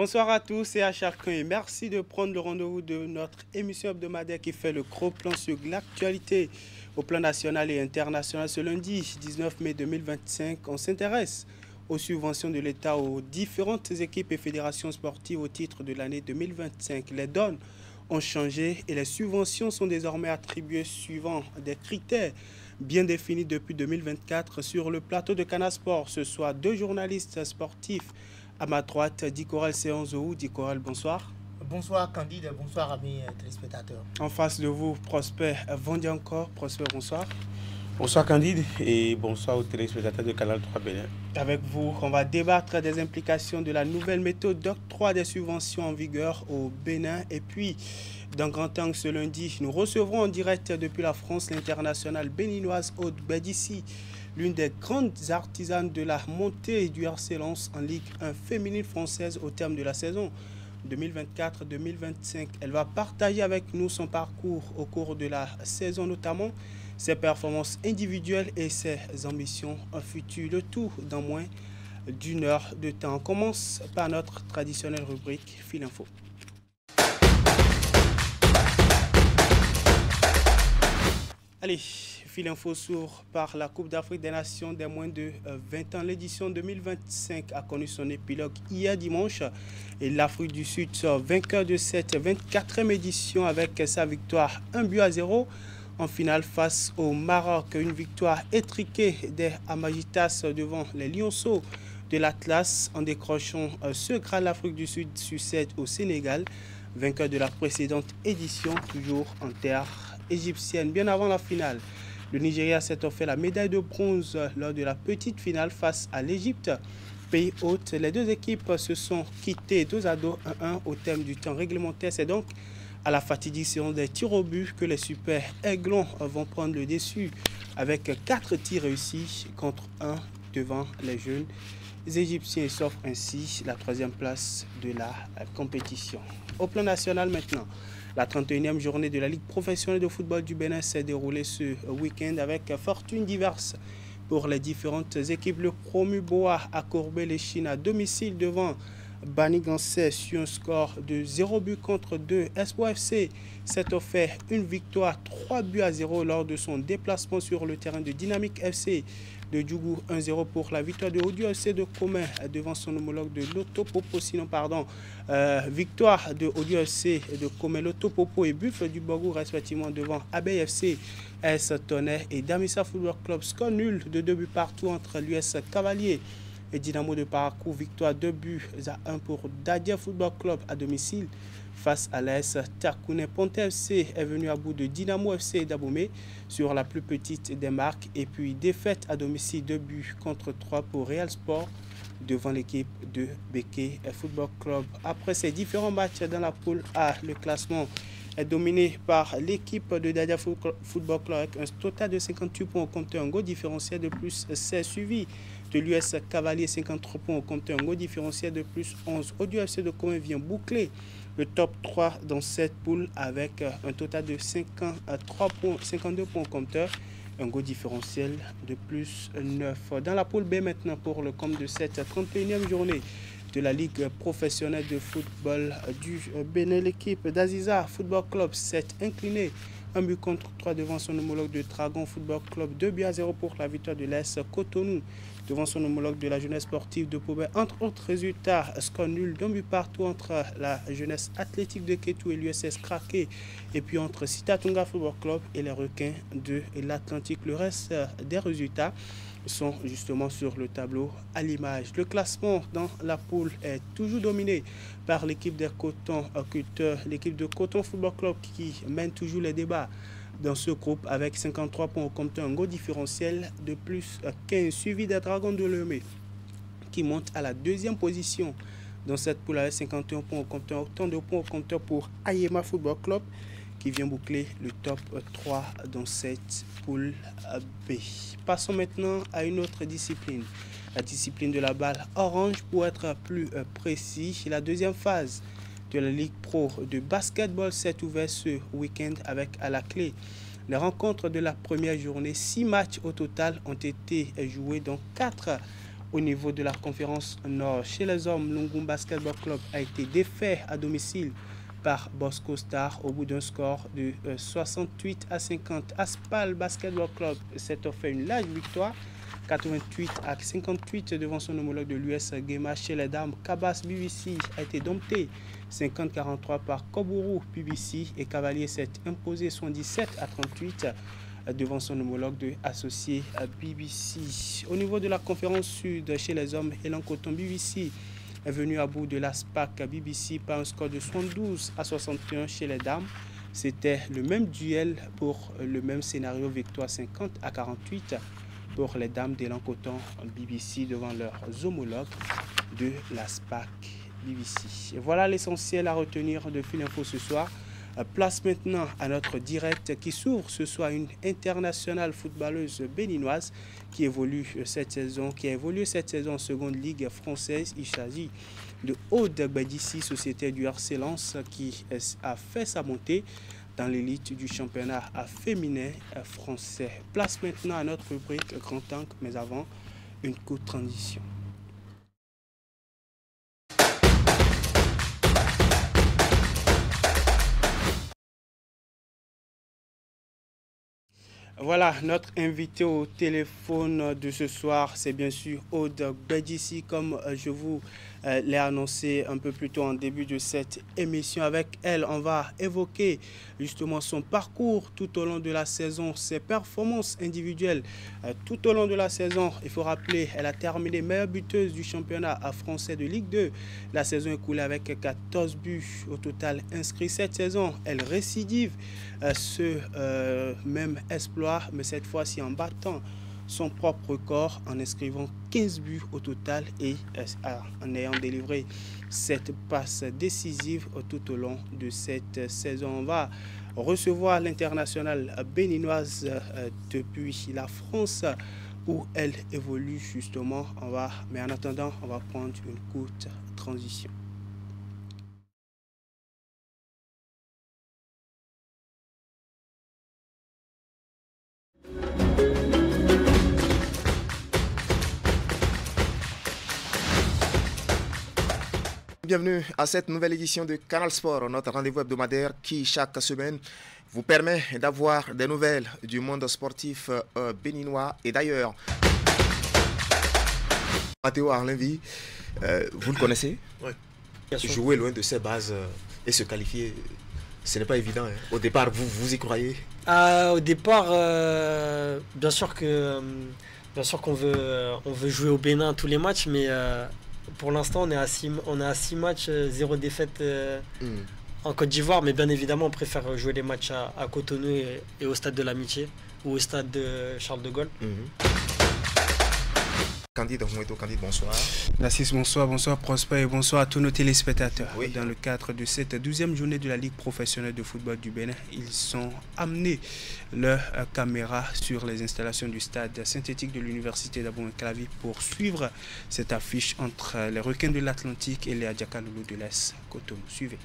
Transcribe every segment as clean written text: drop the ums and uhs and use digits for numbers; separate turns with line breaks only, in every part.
Bonsoir à tous et à chacun et merci de prendre le rendez-vous de notre émission hebdomadaire qui fait le gros plan sur l'actualité au plan national et international. Ce lundi 19 mai 2025, on s'intéresse aux subventions de l'État aux différentes équipes et fédérations sportives au titre de l'année 2025. Les donnes ont changé et les subventions sont désormais attribuées suivant des critères bien définis depuis 2024 sur le plateau de Canal Sport. Ce soir, deux journalistes sportifs. À ma droite, Dicoral Seonzou. Dicoral, bonsoir.
Bonsoir Candide, bonsoir amis téléspectateurs.
En face de vous, Prosper Vendiancor. Prosper, bonsoir.
Bonsoir Candide et bonsoir aux téléspectateurs de Canal 3 Bénin.
Avec vous, on va débattre des implications de la nouvelle méthode d'octroi des subventions en vigueur au Bénin. Et puis, dans Grand Angle ce lundi, nous recevrons en direct depuis la France l'internationale béninoise Aude Bédissi, l'une des grandes artisanes de la montée du RC Lens en Ligue 1 féminine française au terme de la saison 2024-2025. Elle va partager avec nous son parcours au cours de la saison, notamment ses performances individuelles et ses ambitions futures. Le tout dans moins d'une heure de temps. On commence par notre traditionnelle rubrique Fil Info. Allez, Fil Info s'ouvre par la Coupe d'Afrique des Nations des moins de 20 ans. L'édition 2025 a connu son épilogue hier dimanche et l'Afrique du Sud sort vainqueur de cette 24e édition avec sa victoire 1-0 en finale face au Maroc. Une victoire étriquée des Amagitas devant les Lionceaux de l'Atlas en décrochant ce Graal. L'Afrique du Sud succède au Sénégal, vainqueur de la précédente édition, toujours en terre égyptienne. Bien avant la finale, le Nigeria s'est offert la médaille de bronze lors de la petite finale face à l'Égypte, pays hôte. Les deux équipes se sont quittées 2-2, 1-1 au terme du temps réglementaire. C'est donc à la fatidique séance des tirs au but que les Super Aiglons vont prendre le dessus avec 4 tirs réussis contre 1 devant les jeunes Égyptiens et s'offrent ainsi la 3e place de la compétition. Au plan national maintenant, la 31e journée de la Ligue professionnelle de football du Bénin s'est déroulée ce week-end avec fortune diverse pour les différentes équipes. Le promu Boa a courbé les Chines à domicile devant Banigansè sur un score de 0 but contre 2. Espoir FC s'est offert une victoire 3-0 lors de son déplacement sur le terrain de Dynamique FC de Djougou, 1-0 pour la victoire de Audio FC de Comé devant son homologue de Lotopopo. Victoire de Audio FC de Comé, Lotopopo et Buffle du Bogou respectivement devant Abeille FC, AS Tonnerre et Damissa Football Club. Score nul de 2 buts partout entre l'US Cavalier et Dynamo de Parakou. Victoire 2-1 pour Dadia Football Club à domicile face à l'AS Takouné. Ponte FC est venu à bout de Dynamo FC et d'Abomey sur la plus petite des marques. Et puis défaite à domicile 2 buts contre 3 pour Real Sport devant l'équipe de Béké Football Club. Après ces différents matchs dans la poule A, le classement est dominé par l'équipe de Dadia Football Club avec un total de 58 points au compteur, un goal différentiel de plus 16, suivi de l'US Cavalier 53 points au compteur, un goal différentiel de plus 11. Audio FC de Comé vient boucler le top 3 dans cette poule avec un total de 52 points au compteur, un goal différentiel de plus 9. Dans la poule B maintenant pour le compte de cette 31e journée de la Ligue professionnelle de football du Bénin, l'équipe d'Aziza Football Club s'est inclinée 1 but contre 3 devant son homologue de Dragon Football Club, 2-0 pour la victoire de l'AS Cotonou devant son homologue de la jeunesse sportive de Pobé. Entre autres résultats, score nul d'un but partout entre la jeunesse athlétique de Kétou et l'USS Kraké, et puis entre Sitatunga Football Club et les requins de l'Atlantique. Le reste des résultats sont justement sur le tableau à l'image. Le classement dans la poule est toujours dominé par l'équipe des Cotons Culteurs, l'équipe de Coton Football Club qui mène toujours les débats dans ce groupe avec 53 points au compteur, un goal différentiel de plus 15, suivi des Dragons de Lemay qui monte à la 2e position dans cette poule avec 51 points au compteur, autant de points au compteur pour Ayema Football Club qui vient boucler le top 3 dans cette poule B. Passons maintenant à une autre discipline, la discipline de la balle orange pour être plus précis. La 2e phase de la Ligue Pro de basketball s'est ouverte ce week-end avec à la clé les rencontres de la première journée. 6 matchs au total ont été joués, dont 4 Au niveau de la conférence Nord, chez les hommes, Lungu Basketball Club a été défait à domicile par Bosco Star au bout d'un score de 68 à 50. Aspal Basketball Club s'est offert une large victoire, 88 à 58 devant son homologue de l'US Guéma. Chez les dames, Cabas BBC a été dompté 50-43 par Koburu BBC et Cavalier s'est imposé 77 à 38 devant son homologue de associé BBC. Au niveau de la conférence sud, chez les hommes, Elan Coton BBC est venu à bout de la SPAC BBC par un score de 72 à 61 chez les dames. C'était le même duel pour le même scénario, victoire 50 à 48 pour les dames d'Elan Coton BBC devant leurs homologues de la SPAC BBC. Et voilà l'essentiel à retenir de Fil Info ce soir. Place maintenant à notre direct qui s'ouvre ce soir, une internationale footballeuse béninoise qui évolue cette saison, en seconde ligue française. Il s'agit de Aude Gbadissi, société du RC Lens, qui a fait sa montée dans l'élite du championnat féminin français. Place maintenant à notre rubrique Grand Angle, mais avant, une courte transition. Voilà, notre invité au téléphone de ce soir, c'est bien sûr Aude Gbadissi, comme je vous l'ai annoncé un peu plus tôt en début de cette émission. Avec elle, on va évoquer justement son parcours tout au long de la saison, ses performances individuelles tout au long de la saison. Il faut rappeler, elle a terminé meilleure buteuse du championnat français de Ligue 2. La saison écoulée avec 14 buts au total inscrits. Cette saison, elle récidive ce même exploit, mais cette fois-ci en battant son propre record en inscrivant 15 buts au total et en ayant délivré cette passe décisive tout au long de cette saison. On va recevoir l'internationale béninoise depuis la France où elle évolue justement. Mais en attendant, on va prendre une courte transition.
Bienvenue à cette nouvelle édition de Canal Sport, notre rendez-vous hebdomadaire qui, chaque semaine, vous permet d'avoir des nouvelles du monde sportif béninois et d'ailleurs. Matteo Arlenvi, vous le connaissez?
Oui.
Jouer loin de ses bases et se qualifier, ce n'est pas évident. Hein. Au départ, vous y croyez?
Au départ, bien sûr qu'on veut jouer au Bénin tous les matchs, mais pour l'instant, on est à 6 matchs, 0 défaite en Côte d'Ivoire. Mais bien évidemment, on préfère jouer les matchs à Cotonou et au Stade de l'Amitié ou au Stade de Charles de Gaulle.
Candide, bonsoir.
Narcisse, bonsoir, bonsoir Prosper et bonsoir à tous nos téléspectateurs.
Oui.
Dans le cadre de cette 12e journée de la Ligue professionnelle de football du Bénin, ils ont amené leur caméra sur les installations du stade synthétique de l'université d'Abou-Clavi pour suivre cette affiche entre les Requins de l'Atlantique et les Adjaka-Loulou de l'Est Cotonou. Suivez.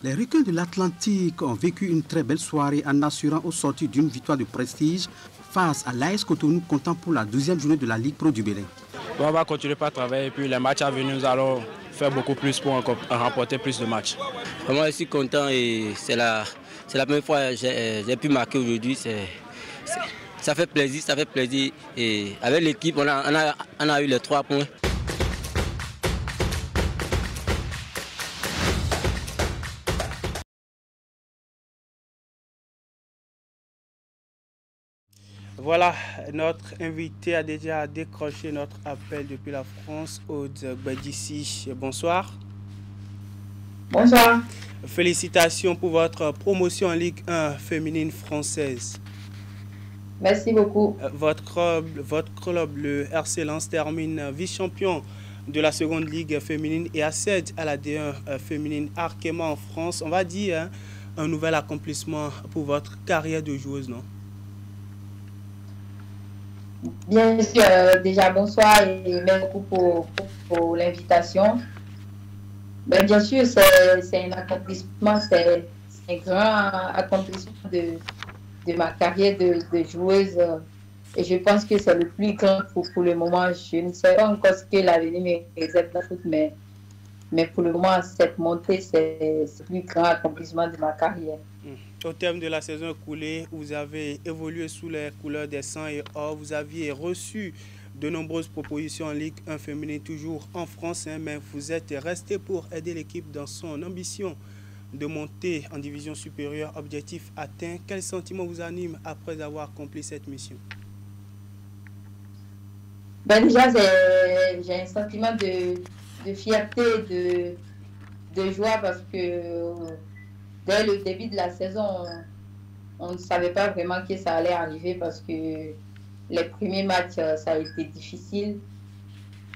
Les Requins de l'Atlantique ont vécu une très belle soirée en assurant au sortir d'une victoire de prestige face à l'AS Cotonou, comptant pour la 12e journée de la Ligue Pro du Bénin.
Bon, on va continuer par travailler et puis les matchs à venir, nous allons faire beaucoup plus pour remporter plus de matchs.
Vraiment, je suis content et c'est la première fois que j'ai pu marquer aujourd'hui. Ça fait plaisir et avec l'équipe, on a eu les 3 points.
Voilà, notre invité a déjà décroché notre appel depuis la France, Aude Gbadissi. Bonsoir.
Bonsoir.
Félicitations pour votre promotion en Ligue 1 féminine française.
Merci beaucoup.
Votre club, le RC Lens, termine vice-champion de la seconde ligue féminine et accède à la D1 féminine Arkema en France. On va dire un nouvel accomplissement pour votre carrière de joueuse, non?
Bien sûr, déjà bonsoir et merci beaucoup pour l'invitation. Ben, bien sûr, c'est un accomplissement, c'est un grand accomplissement de ma carrière de joueuse Et je pense que c'est le plus grand pour le moment. Je ne sais pas encore ce que l'avenir me réserve dans le foot, mais pour le moment, cette montée, c'est le plus grand accomplissement de ma carrière.
Au terme de la saison écoulée, vous avez évolué sous les couleurs des 100 et or. Vous aviez reçu de nombreuses propositions en Ligue 1 féminine, toujours en France, mais vous êtes resté pour aider l'équipe dans son ambition de monter en division supérieure. Objectif atteint. Quel sentiment vous anime après avoir accompli cette mission?
Déjà, j'ai un sentiment de fierté, de joie parce que dès le début de la saison, on ne savait pas vraiment que ça allait arriver parce que les premiers matchs, ça a été difficile.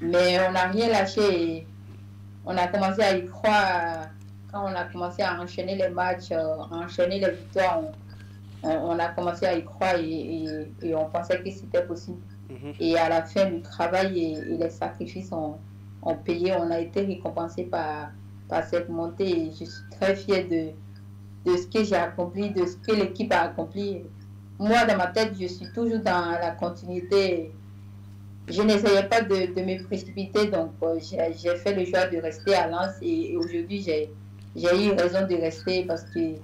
Mais on n'a rien lâché et on a commencé à y croire. Quand on a commencé à enchaîner les matchs, à enchaîner les victoires, on a commencé à y croire et on pensait que c'était possible. Et à la fin, le travail et les sacrifices ont payé. On a été récompensé par cette montée et je suis très fière de ce que j'ai accompli, de ce que l'équipe a accompli. Moi, dans ma tête, je suis toujours dans la continuité. Je n'essayais pas de me précipiter, donc j'ai fait le choix de rester à Lens et aujourd'hui, j'ai eu raison de rester parce que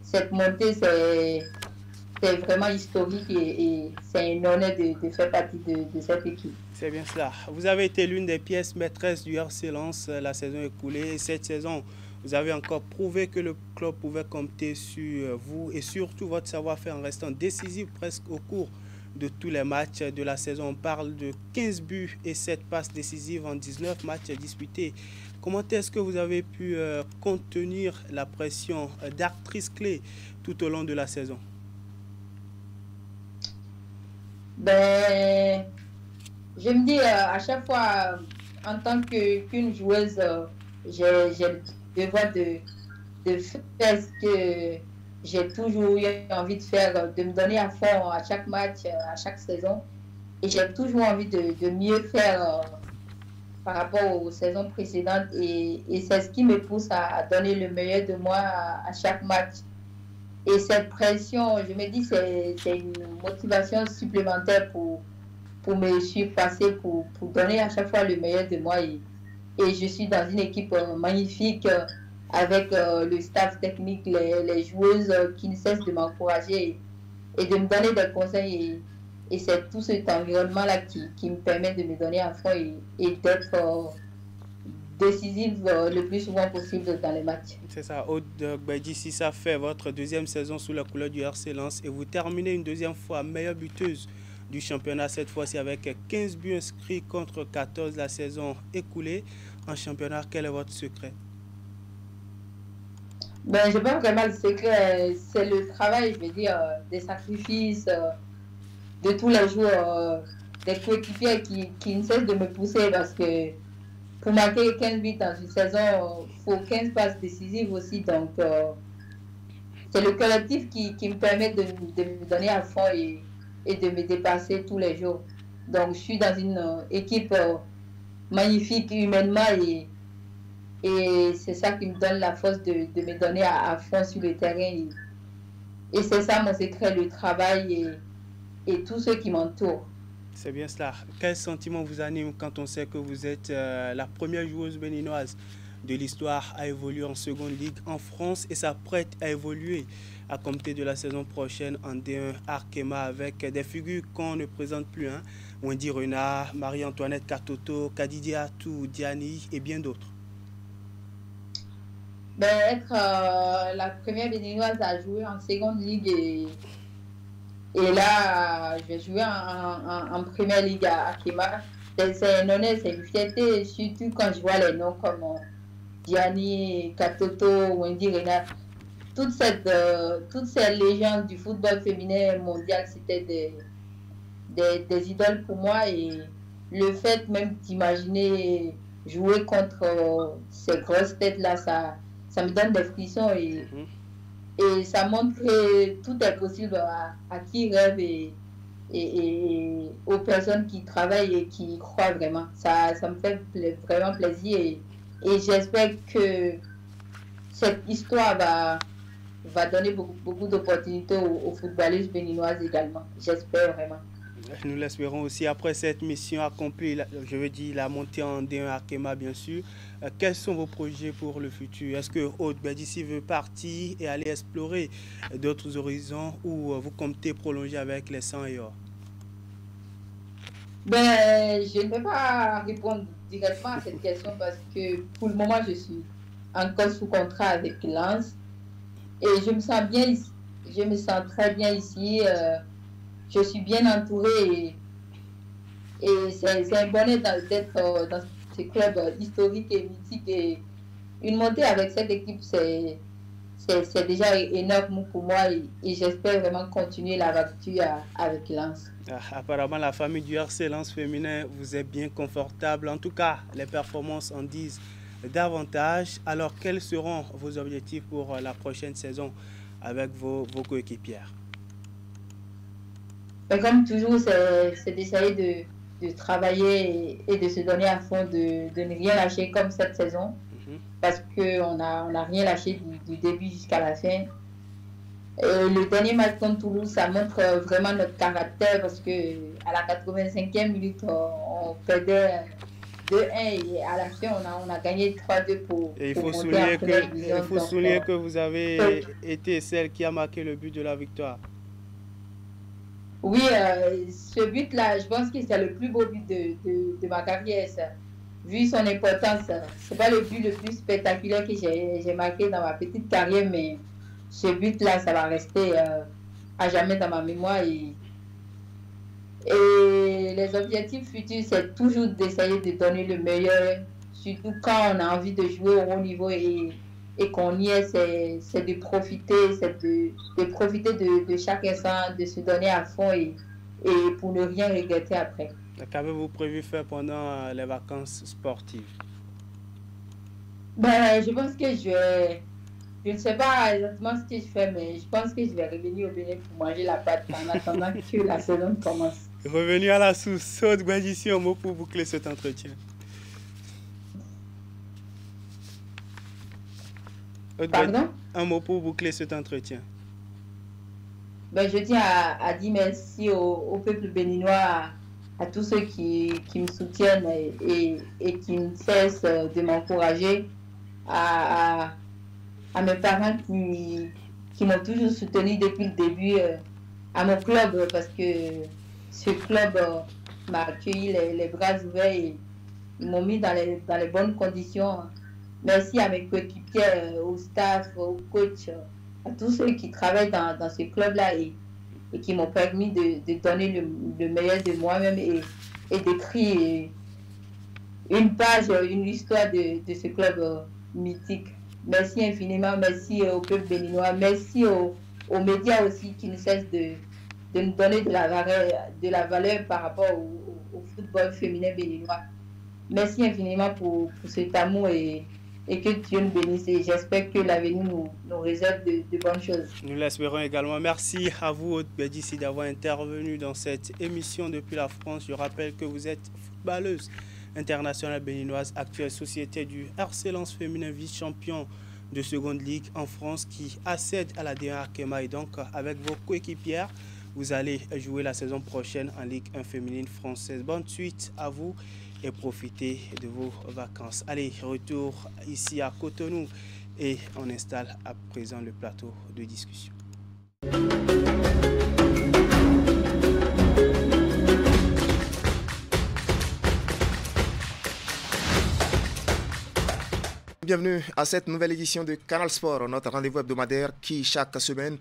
cette montée, c'est vraiment historique et c'est un honneur de faire partie de cette équipe.
C'est bien cela. Vous avez été l'une des pièces maîtresses du RC Lens la saison écoulée. Et cette saison, vous avez encore prouvé que le club pouvait compter sur vous et surtout votre savoir-faire en restant décisif presque au cours de tous les matchs de la saison. On parle de 15 buts et 7 passes décisives en 19 matchs disputés. Comment est-ce que vous avez pu contenir la pression d'actrice clé tout au long de la saison?
Je me dis à chaque fois, en tant qu'une joueuse, j'ai le devoir de faire ce que j'ai toujours eu envie de faire, de me donner à fond à chaque match, à chaque saison. Et j'ai toujours envie de mieux faire par rapport aux saisons précédentes. Et c'est ce qui me pousse à donner le meilleur de moi à chaque match. Et cette pression, je me dis, c'est une motivation supplémentaire pour me surpasser, pour donner à chaque fois le meilleur de moi. Et je suis dans une équipe magnifique avec le staff technique, les joueuses qui ne cessent de m'encourager et de me donner des conseils. Et c'est tout cet environnement-là qui me permet de me donner à fond et d'être décisive le plus souvent possible dans les matchs.
C'est ça. D'ici, ça fait votre deuxième saison sous la couleur du RC Lens et vous terminez une deuxième fois meilleure buteuse du championnat, cette fois-ci avec 15 buts inscrits contre 14 la saison écoulée. En championnat, quel est votre secret?
Je pense vraiment le secret, c'est le travail, je veux dire, des sacrifices de tous les jours, des coéquipiers qui ne cessent de me pousser parce que pour marquer 15 buts dans une saison, il faut 15 passes décisives aussi. Donc, c'est le collectif qui me permet de me donner à fond et de me dépasser tous les jours. Donc, je suis dans une équipe magnifique humainement et c'est ça qui me donne la force de me donner à fond sur le terrain. Et c'est ça mon secret, le travail et tous ceux qui m'entourent.
C'est bien cela. Quel sentiment vous anime quand on sait que vous êtes la première joueuse béninoise de l'histoire à évoluer en seconde ligue en France et s'apprête à évoluer à compter de la saison prochaine en D1 Arkema avec des figures qu'on ne présente plus, hein? Wendy Renard, Marie-Antoinette Katoto, Kadidi Atou, Diani et bien d'autres.
Être la première béninoise à jouer en seconde ligue et là, je vais jouer en première ligue à Arkema. C'est un honneur, c'est une fierté, surtout quand je vois les noms comme Diani, Katoto, Wendy Renard. Toutes ces légendes du football féminin mondial, c'était des idoles pour moi. Et le fait même d'imaginer jouer contre ces grosses têtes-là, ça me donne des frissons et ça montre que tout est possible à qui rêve et aux personnes qui travaillent et qui y croient vraiment. Ça me fait vraiment plaisir et j'espère que cette histoire va donner beaucoup d'opportunités aux footballeuses béninoises également. J'espère vraiment.
Nous l'espérons aussi. Après cette mission accomplie, je veux dire la montée en D1 Arkema, bien sûr, quels sont vos projets pour le futur? Est-ce que Aude Bédissi veut partir et aller explorer d'autres horizons ou vous comptez prolonger avec les 100 et or?
Ben, je ne peux pas répondre directement à cette question parce que pour le moment, je suis encore sous contrat avec Lens et je me sens bien ici. Je me sens très bien ici. Je suis bien entouré et c'est un bonheur d'être dans ce club historique et mythique. Et une montée avec cette équipe, c'est déjà énorme pour moi et j'espère vraiment continuer l'aventure avec Lens.
Apparemment, la famille du RC Lens féminin vous est bien confortable. En tout cas, les performances en disent davantage. Alors, quels seront vos objectifs pour la prochaine saison avec vos coéquipières?
Comme toujours, c'est d'essayer de travailler et de se donner à fond, de ne rien lâcher comme cette saison. Parce qu'on n'a rien lâché du début jusqu'à la fin. Et le dernier match contre Toulouse, ça montre vraiment notre caractère parce qu'à la 85e minute, on perdait 2-1 et à la fin, on a gagné 3-2 pour
il faut souligner que vous avez été celle qui a marqué le but de la victoire.
Oui, ce but-là, je pense que c'est le plus beau but de ma carrière. Ça. Vu son importance, c'est pas le but le plus spectaculaire que j'ai marqué dans ma petite carrière, mais ce but-là, ça va rester à jamais dans ma mémoire. Et les objectifs futurs, c'est toujours d'essayer de donner le meilleur, surtout quand on a envie de jouer au haut niveau et qu'on y est, c'est de profiter, de profiter de chaque instant, de se donner à fond et pour ne rien regretter après.
Qu'avez-vous prévu faire pendant les vacances sportives?
Ben, je pense que je ne sais pas exactement ce que je fais, mais je pense que je vais revenir au Bénin pour manger la pâte en attendant que la saison commence.
Revenu à la source, Aude Bédissi, un mot pour boucler cet entretien.
Pardon?
Un mot pour boucler cet entretien.
Ben, je tiens à dire merci au peuple béninois, à tous ceux qui me soutiennent et qui ne cessent de m'encourager, à mes parents qui m'ont toujours soutenu depuis le début, à mon club, parce que ce club m'a accueilli les bras ouverts et ils m'ont mis dans les bonnes conditions. Merci à mes coéquipiers, au staff, au coach, à tous ceux qui travaillent dans ce club-là et qui m'ont permis de donner le meilleur de moi-même et d'écrire une page, une histoire de ce club mythique. Merci infiniment, merci au peuple béninois, merci aux médias aussi qui ne cessent de nous donner de la valeur par rapport au football féminin béninois. Merci infiniment pour cet amour et que Dieu nous bénisse et j'espère que l'avenir nous réserve de bonnes choses.
Nous l'espérons également. Merci à vous, Aude Bédissi, d'avoir intervenu dans cette émission depuis la France. Je rappelle que vous êtes footballeuse internationale béninoise, actuelle société du RC Lens féminin, vice-champion de seconde ligue en France qui accède à la D1 Arkema et donc avec vos coéquipières, vous allez jouer la saison prochaine en Ligue 1 féminine française. Bonne suite à vous et profitez de vos vacances. Allez, retour ici à Cotonou et on installe à présent le plateau de discussion.
Bienvenue à cette nouvelle édition de Canal Sport, notre rendez-vous hebdomadaire qui chaque semaine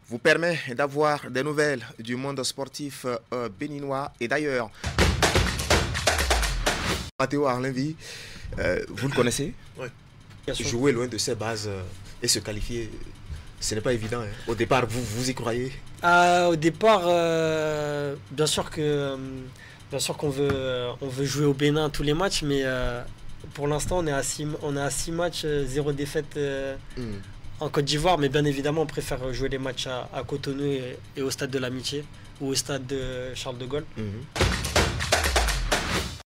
vous permet d'avoir des nouvelles du monde sportif béninois et d'ailleurs. Matteo Arlenvi, vous le connaissez?
Oui.
Jouer loin de ses bases et se qualifier, ce n'est pas évident. Hein. Au départ, vous y croyez?
Au départ, bien sûr qu'on veut jouer au Bénin tous les matchs, mais pour l'instant, on est à 6 matchs, 0 défaite en Côte d'Ivoire, mais bien évidemment, on préfère jouer les matchs à Cotonou et au stade de l'Amitié ou au stade de Charles de Gaulle.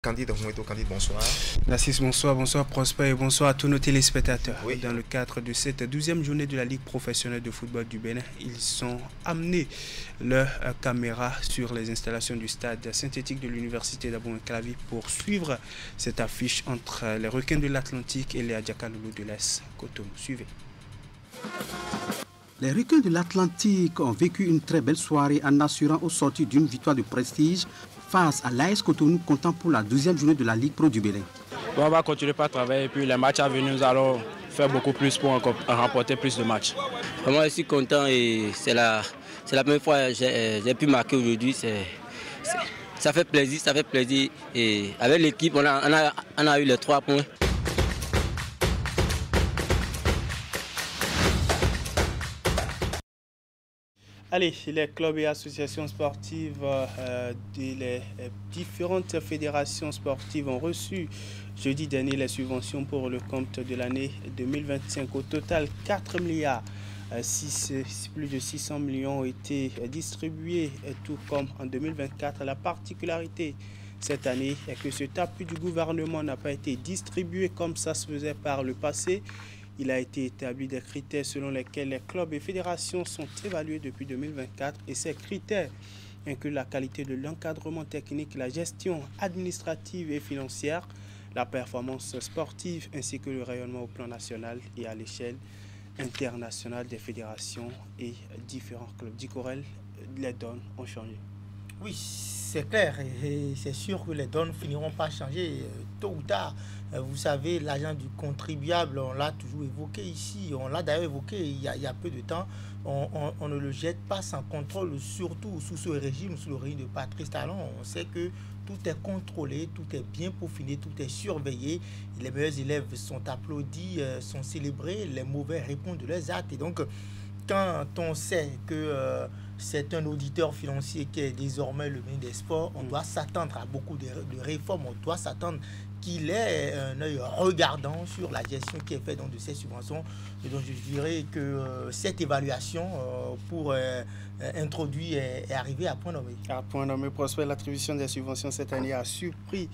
Candide Moueto, Candide, bonsoir.
Narcisse, bonsoir, bonsoir Prosper et bonsoir à tous nos téléspectateurs.
Oui.
Dans le cadre de cette 12e journée de la Ligue professionnelle de football du Bénin, ils ont amené leur caméra sur les installations du stade synthétique de l'université d'Abou-Clavi pour suivre cette affiche entre les Requins de l'Atlantique et les Adjaka-Loulou de l'Est Cotonou. Suivez.
Les Requins de l'Atlantique ont vécu une très belle soirée en assurant au sortir d'une victoire de prestige face à l'AS Cotonou, comptant pour la 12e journée de la Ligue Pro du Bénin.
On va continuer par travailler et puis les matchs à venir, nous allons faire beaucoup plus pour remporter plus de matchs.
Vraiment, je suis content et c'est la première fois que j'ai pu marquer aujourd'hui. Ça fait plaisir et avec l'équipe, on a eu les 3 points.
Allez, les clubs et associations sportives des différentes fédérations sportives ont reçu jeudi dernier les subventions pour le compte de l'année 2025. Au total, 4 milliards, plus de 600 millions ont été distribués, tout comme en 2024. La particularité cette année est que cet appui du gouvernement n'a pas été distribué comme ça se faisait par le passé. Il a été établi des critères selon lesquels les clubs et fédérations sont évalués depuis 2024 et ces critères incluent la qualité de l'encadrement technique, la gestion administrative et financière, la performance sportive ainsi que le rayonnement au plan national et à l'échelle internationale des fédérations et différents clubs. Dicorel, les donnes ont changé.
Oui, c'est clair et c'est sûr que les donnes finiront par changer tôt ou tard. Vous savez, l'argent du contribuable, on l'a toujours évoqué ici, on l'a d'ailleurs évoqué il y a peu de temps. On ne le jette pas sans contrôle, surtout sous ce régime, sous le régime de Patrice Talon. On sait que tout est contrôlé, tout est bien peaufiné, tout est surveillé. Les meilleurs élèves sont applaudis, sont célébrés, les mauvais répondent de leurs actes. Et donc, quand on sait que c'est un auditeur financier qui est désormais le ministre des Sports, on doit s'attendre à beaucoup de réformes, on doit s'attendre qu'il ait un œil regardant sur la gestion qui est faite de ces subventions. Et donc je dirais que cette évaluation pour introduire est arrivée à point nommé.
À point nommé, Prosper, l'attribution des subventions cette année a surpris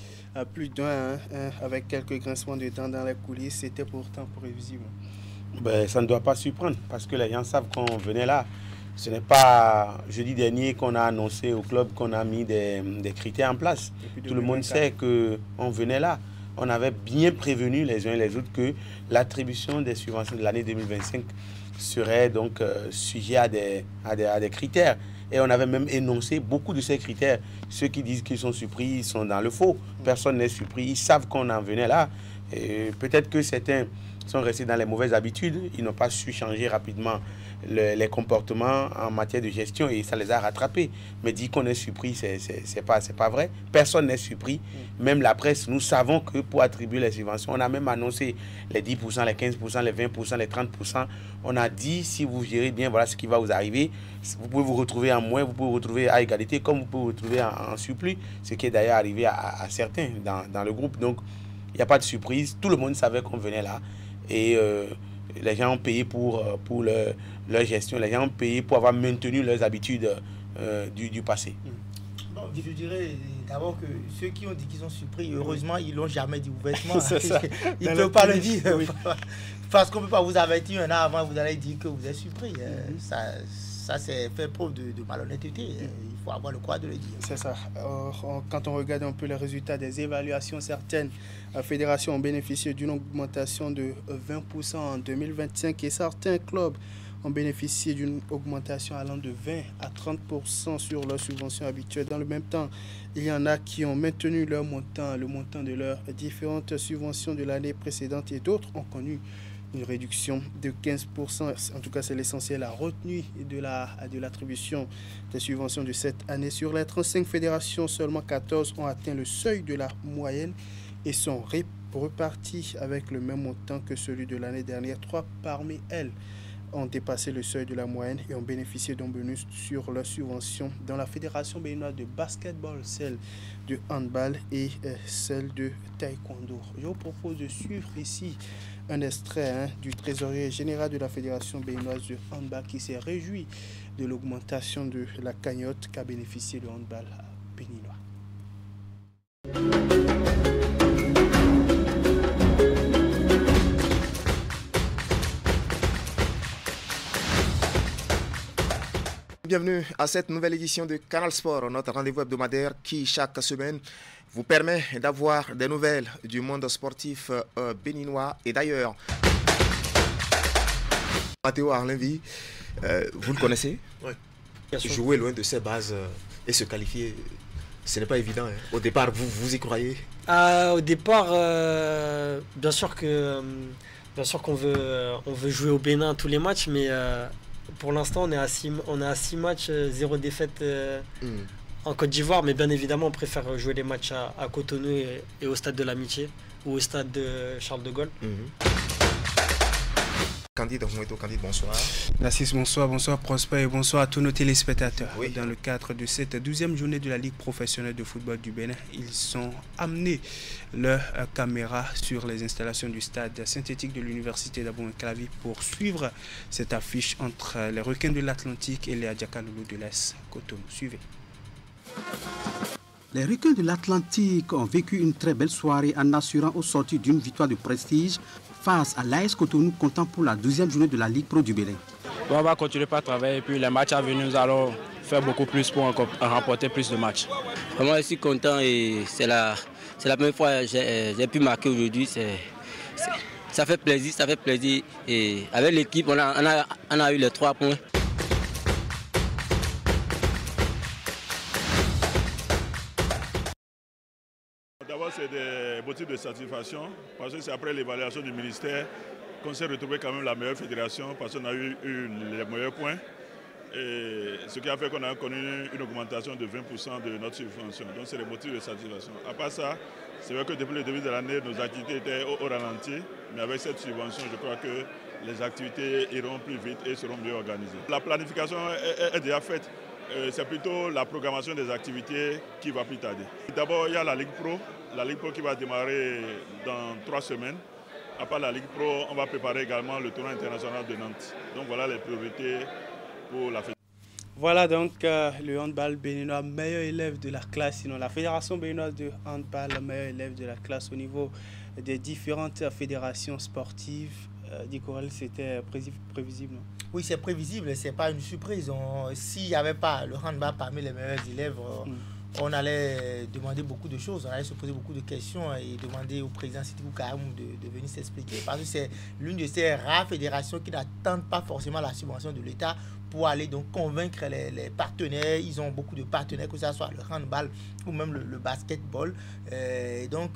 plus d'un, avec quelques grincements de dents dans les coulisses. C'était pourtant prévisible.
Ben, ça ne doit pas surprendre parce que les gens savent qu'on venait là. Ce n'est pas jeudi dernier qu'on a annoncé au club qu'on a mis des critères en place. Tout le monde sait qu'on venait là. On avait bien prévenu les uns et les autres que l'attribution des subventions de l'année 2025 serait donc sujet à des critères. Et on avait même énoncé beaucoup de ces critères. Ceux qui disent qu'ils sont surpris, ils sont dans le faux. Personne n'est surpris. Ils savent qu'on en venait là. Peut-être que certains sont restés dans les mauvaises habitudes. Ils n'ont pas su changer rapidement les comportements en matière de gestion et ça les a rattrapés. Mais dire qu'on est surpris, c'est pas vrai. Personne n'est surpris. Même la presse, nous savons que pour attribuer les subventions, on a même annoncé les 10%, les 15%, les 20%, les 30%. On a dit, si vous gérez bien, voilà ce qui va vous arriver. Vous pouvez vous retrouver en moins, vous pouvez vous retrouver à égalité, comme vous pouvez vous retrouver en surplus, ce qui est d'ailleurs arrivé à certains dans le groupe. Donc, il n'y a pas de surprise. Tout le monde savait qu'on venait là. Et les gens ont payé pour leur gestion. Les gens ont payé pour avoir maintenu leurs habitudes du passé.
Bon, je dirais d'abord que ceux qui ont dit qu'ils sont surpris, heureusement, ils ne l'ont jamais dit ouvertement. Ils ne peuvent pas le dire. Oui. Parce qu'on ne peut pas vous avertir un an avant, vous allez dire que vous êtes surpris. Ça c'est fait preuve de malhonnêteté. Il faut avoir le courage de le dire.
C'est ça. Quand on regarde un peu les résultats des évaluations, certaines fédérations ont bénéficié d'une augmentation de 20% en 2025 et certains clubs ont bénéficié d'une augmentation allant de 20 à 30% sur leurs subventions habituelles. Dans le même temps, il y en a qui ont maintenu leur montant, le montant de leurs différentes subventions de l'année précédente et d'autres ont connu une réduction de 15%. En tout cas, c'est l'essentiel, la retenue de l'attribution des subventions de cette année. Sur les 35 fédérations, seulement 14 ont atteint le seuil de la moyenne et sont repartis avec le même montant que celui de l'année dernière. 3 parmi elles ont dépassé le seuil de la moyenne et ont bénéficié d'un bonus sur leurs subventions dans la Fédération béninoise de basketball, celle de handball et celle de taekwondo. Je vous propose de suivre ici un extrait du trésorier général de la Fédération béninoise de handball qui s'est réjoui de l'augmentation de la cagnotte qu'a bénéficié le handball béninois.
Bienvenue à cette nouvelle édition de Canal Sport, notre rendez-vous hebdomadaire qui, chaque semaine, vous permet d'avoir des nouvelles du monde sportif béninois et d'ailleurs. Matteo Arlenvi, vous le connaissez?
Oui.
Jouer loin de ses bases et se qualifier, ce n'est pas évident. Hein. Au départ, vous y croyez?
Au départ, bien sûr qu'on veut jouer au Bénin tous les matchs, mais pour l'instant, on est à 6 matchs, 0 défaite en Côte d'Ivoire, mais bien évidemment, on préfère jouer les matchs à Cotonou et au Stade de l'Amitié ou au Stade de Charles de Gaulle.
Candide, bonsoir.
Narcisse, bonsoir, bonsoir Prosper et bonsoir à tous nos téléspectateurs.
Oui.
Dans le cadre de cette 12e journée de la Ligue professionnelle de football du Bénin, ils ont amené leur caméra sur les installations du stade synthétique de l'université d'Abou-Clavi pour suivre cette affiche entre les Requins de l'Atlantique et les Adjaka-Loulou de l'Est Cotonou. Suivez.
Les Requins de l'Atlantique ont vécu une très belle soirée en assurant au sortir d'une victoire de prestige face à l'AS Cotonou, comptant pour la 12e journée de la Ligue Pro du Bénin.
On va continuer par travailler et puis les matchs à venir, nous allons faire beaucoup plus pour remporter plus de matchs.
Vraiment, je suis content et c'est la première fois que j'ai pu marquer aujourd'hui. Ça fait plaisir et avec l'équipe, on a eu les 3 points.
D'abord, c'est des motifs de satisfaction parce que c'est après l'évaluation du ministère qu'on s'est retrouvé quand même la meilleure fédération parce qu'on a eu les meilleurs points. Et ce qui a fait qu'on a connu une augmentation de 20% de notre subvention. Donc c'est des motifs de satisfaction. À part ça, c'est vrai que depuis le début de l'année, nos activités étaient au ralenti. Mais avec cette subvention, je crois que les activités iront plus vite et seront mieux organisées. La planification est déjà faite. C'est plutôt la programmation des activités qui va plus tarder. D'abord, il y a la Ligue Pro qui va démarrer dans 3 semaines. À part la Ligue Pro, on va préparer également le tournoi international de Nantes. Donc voilà les priorités pour la fédération.
Voilà donc le handball béninois, meilleur élève de la classe, sinon la fédération béninoise de handball, meilleur élève de la classe au niveau des différentes fédérations sportives. Dicorel, c'était prévisible, non?
Oui, c'est prévisible, c'est pas une surprise. S'il n'y avait pas le handball parmi les meilleurs élèves, on allait demander beaucoup de choses, on allait se poser beaucoup de questions et demander au président Sidibou Karamou de venir s'expliquer. Parce que c'est l'une de ces rares fédérations qui n'attendent pas forcément la subvention de l'État pour aller donc convaincre les partenaires. Ils ont beaucoup de partenaires, que ce soit le handball ou même le basketball. Donc,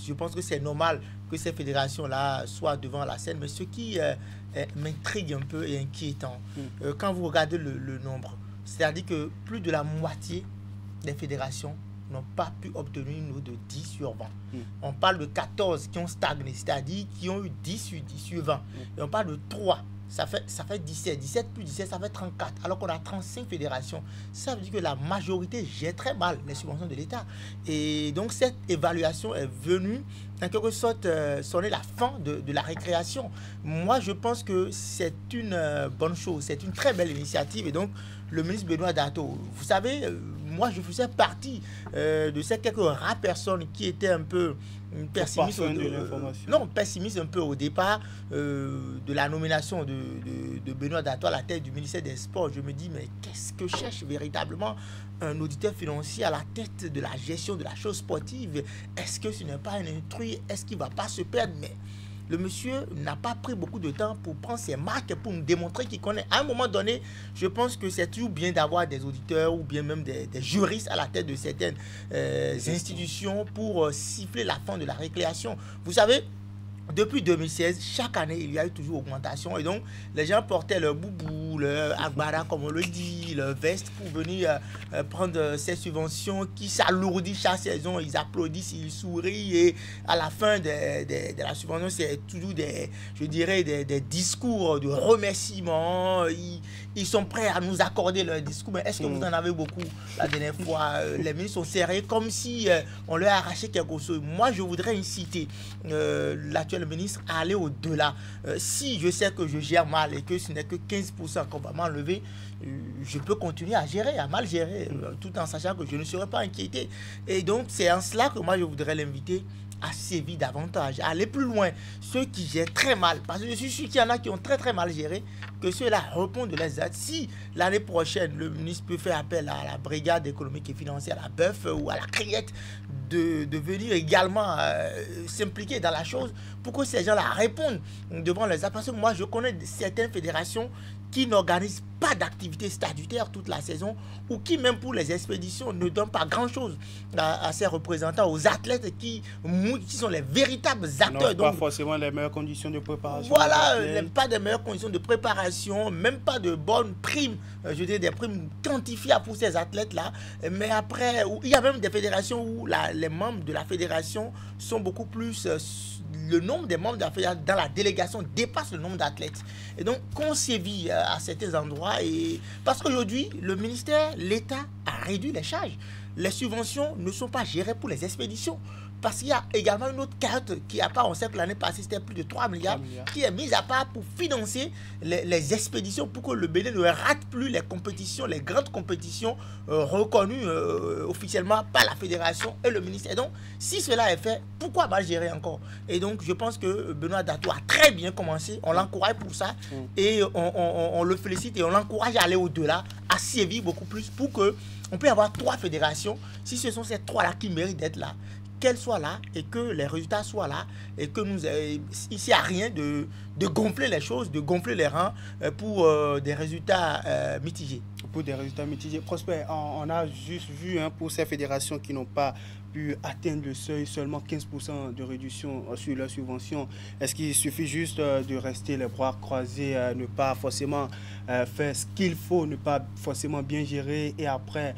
je pense que c'est normal que ces fédérations-là soient devant la scène. Mais ce qui m'intrigue un peu et inquiétant, quand vous regardez le nombre, c'est-à-dire que plus de la moitié des fédérations n'ont pas pu obtenir une note de 10 sur 20. On parle de 14 qui ont stagné, c'est-à-dire qui ont eu 10 sur 20. Et on parle de 3. Ça fait 17. 17 plus 17, ça fait 34. Alors qu'on a 35 fédérations. Ça veut dire que la majorité gère très mal les subventions de l'État. Et donc, cette évaluation est venue, en quelque sorte, sonner la fin de la récréation. Moi, je pense que c'est une bonne chose. C'est une très belle initiative. Et donc, le ministre Benoît Dato, vous savez, moi, je faisais partie de ces quelques rares personnes qui étaient un peu pessimiste un peu au départ de la nomination de Benoît Dato à la tête du ministère des Sports. Je me dis, mais qu'est-ce que cherche véritablement un auditeur financier à la tête de la gestion de la chose sportive? Est-ce que ce n'est pas un intrus? Est-ce qu'il ne va pas se perdre? Mais le monsieur n'a pas pris beaucoup de temps pour prendre ses marques, pour nous démontrer qu'il connaît. À un moment donné, je pense que c'est toujours bien d'avoir des auditeurs ou bien même des juristes à la tête de certaines institutions pour siffler la fin de la récréation. Vous savez, depuis 2016, chaque année, il y a eu toujours augmentation. Et donc, les gens portaient leur boubou, leur agbara, comme on le dit, leur veste pour venir prendre ces subventions qui s'alourdissent chaque saison. Ils applaudissent, ils sourient. Et à la fin de la subvention, c'est toujours des discours de remerciement. Ils sont prêts à nous accorder leur discours. Mais est-ce que vous en avez beaucoup la dernière fois? Les ministres sont serrés comme si on leur a arraché quelque chose. Moi, je voudrais inciter l'actuel ministre à aller au-delà. Si je sais que je gère mal et que ce n'est que 15% qu'on va m'enlever, je peux continuer à gérer, à mal gérer, tout en sachant que je ne serai pas inquiété. Et donc, c'est en cela que moi, je voudrais l'inviter à sévir davantage, à aller plus loin. Ceux qui gèrent très mal, parce que je suis sûr qu'il y en a qui ont très très mal géré, que ceux-là répondent de leurs actes. Si l'année prochaine, le ministre peut faire appel à la brigade économique et financière, à la BEF ou à la Criette, de venir également s'impliquer dans la chose pour que ces gens-là répondent devant les actes. Parce que moi, je connais certaines fédérations qui n'organisent pas d'activité statutaire toute la saison ou qui, même pour les expéditions, ne donnent pas grand-chose à ces représentants, aux athlètes qui sont les véritables acteurs.
Donc, pas forcément les meilleures conditions de préparation.
Voilà, pas de meilleures conditions de préparation, même pas de bonnes primes, je veux dire des primes quantifiables pour ces athlètes-là. Mais après, il y a même des fédérations où les membres de la fédération sont beaucoup plus... le nombre des membres de la fédération dans la délégation dépasse le nombre d'athlètes. Et donc, qu'on sévit à certains endroits, et parce qu'aujourd'hui, le ministère, l'État a réduit les charges. Les subventions ne sont pas gérées pour les expéditions. Parce qu'il y a également une autre carte qui, à part, on sait que l'année passée, c'était plus de 3 milliards, qui est mise à part pour financer les expéditions, pour que le Bénin ne rate plus les compétitions, les grandes compétitions reconnues officiellement par la fédération et le ministère. Et donc, si cela est fait, pourquoi mal gérer encore? Et donc, je pense que Benoît Dato a très bien commencé. On l'encourage pour ça et on le félicite et on l'encourage à aller au-delà, à sévir beaucoup plus pour qu'on puisse avoir 3 fédérations. Si ce sont ces 3-là qui méritent d'être là, qu'elles soient là et que les résultats soient là et que ici, il n'y a rien de gonfler les choses, de gonfler les rangs pour des résultats mitigés.
Pour des résultats mitigés. Prosper, on a juste vu pour ces fédérations qui n'ont pas pu atteindre le seuil, seulement 15% de réduction sur leurs subventions. Est-ce qu'il suffit juste de rester les bras croisés, ne pas forcément faire ce qu'il faut, ne pas forcément bien gérer et après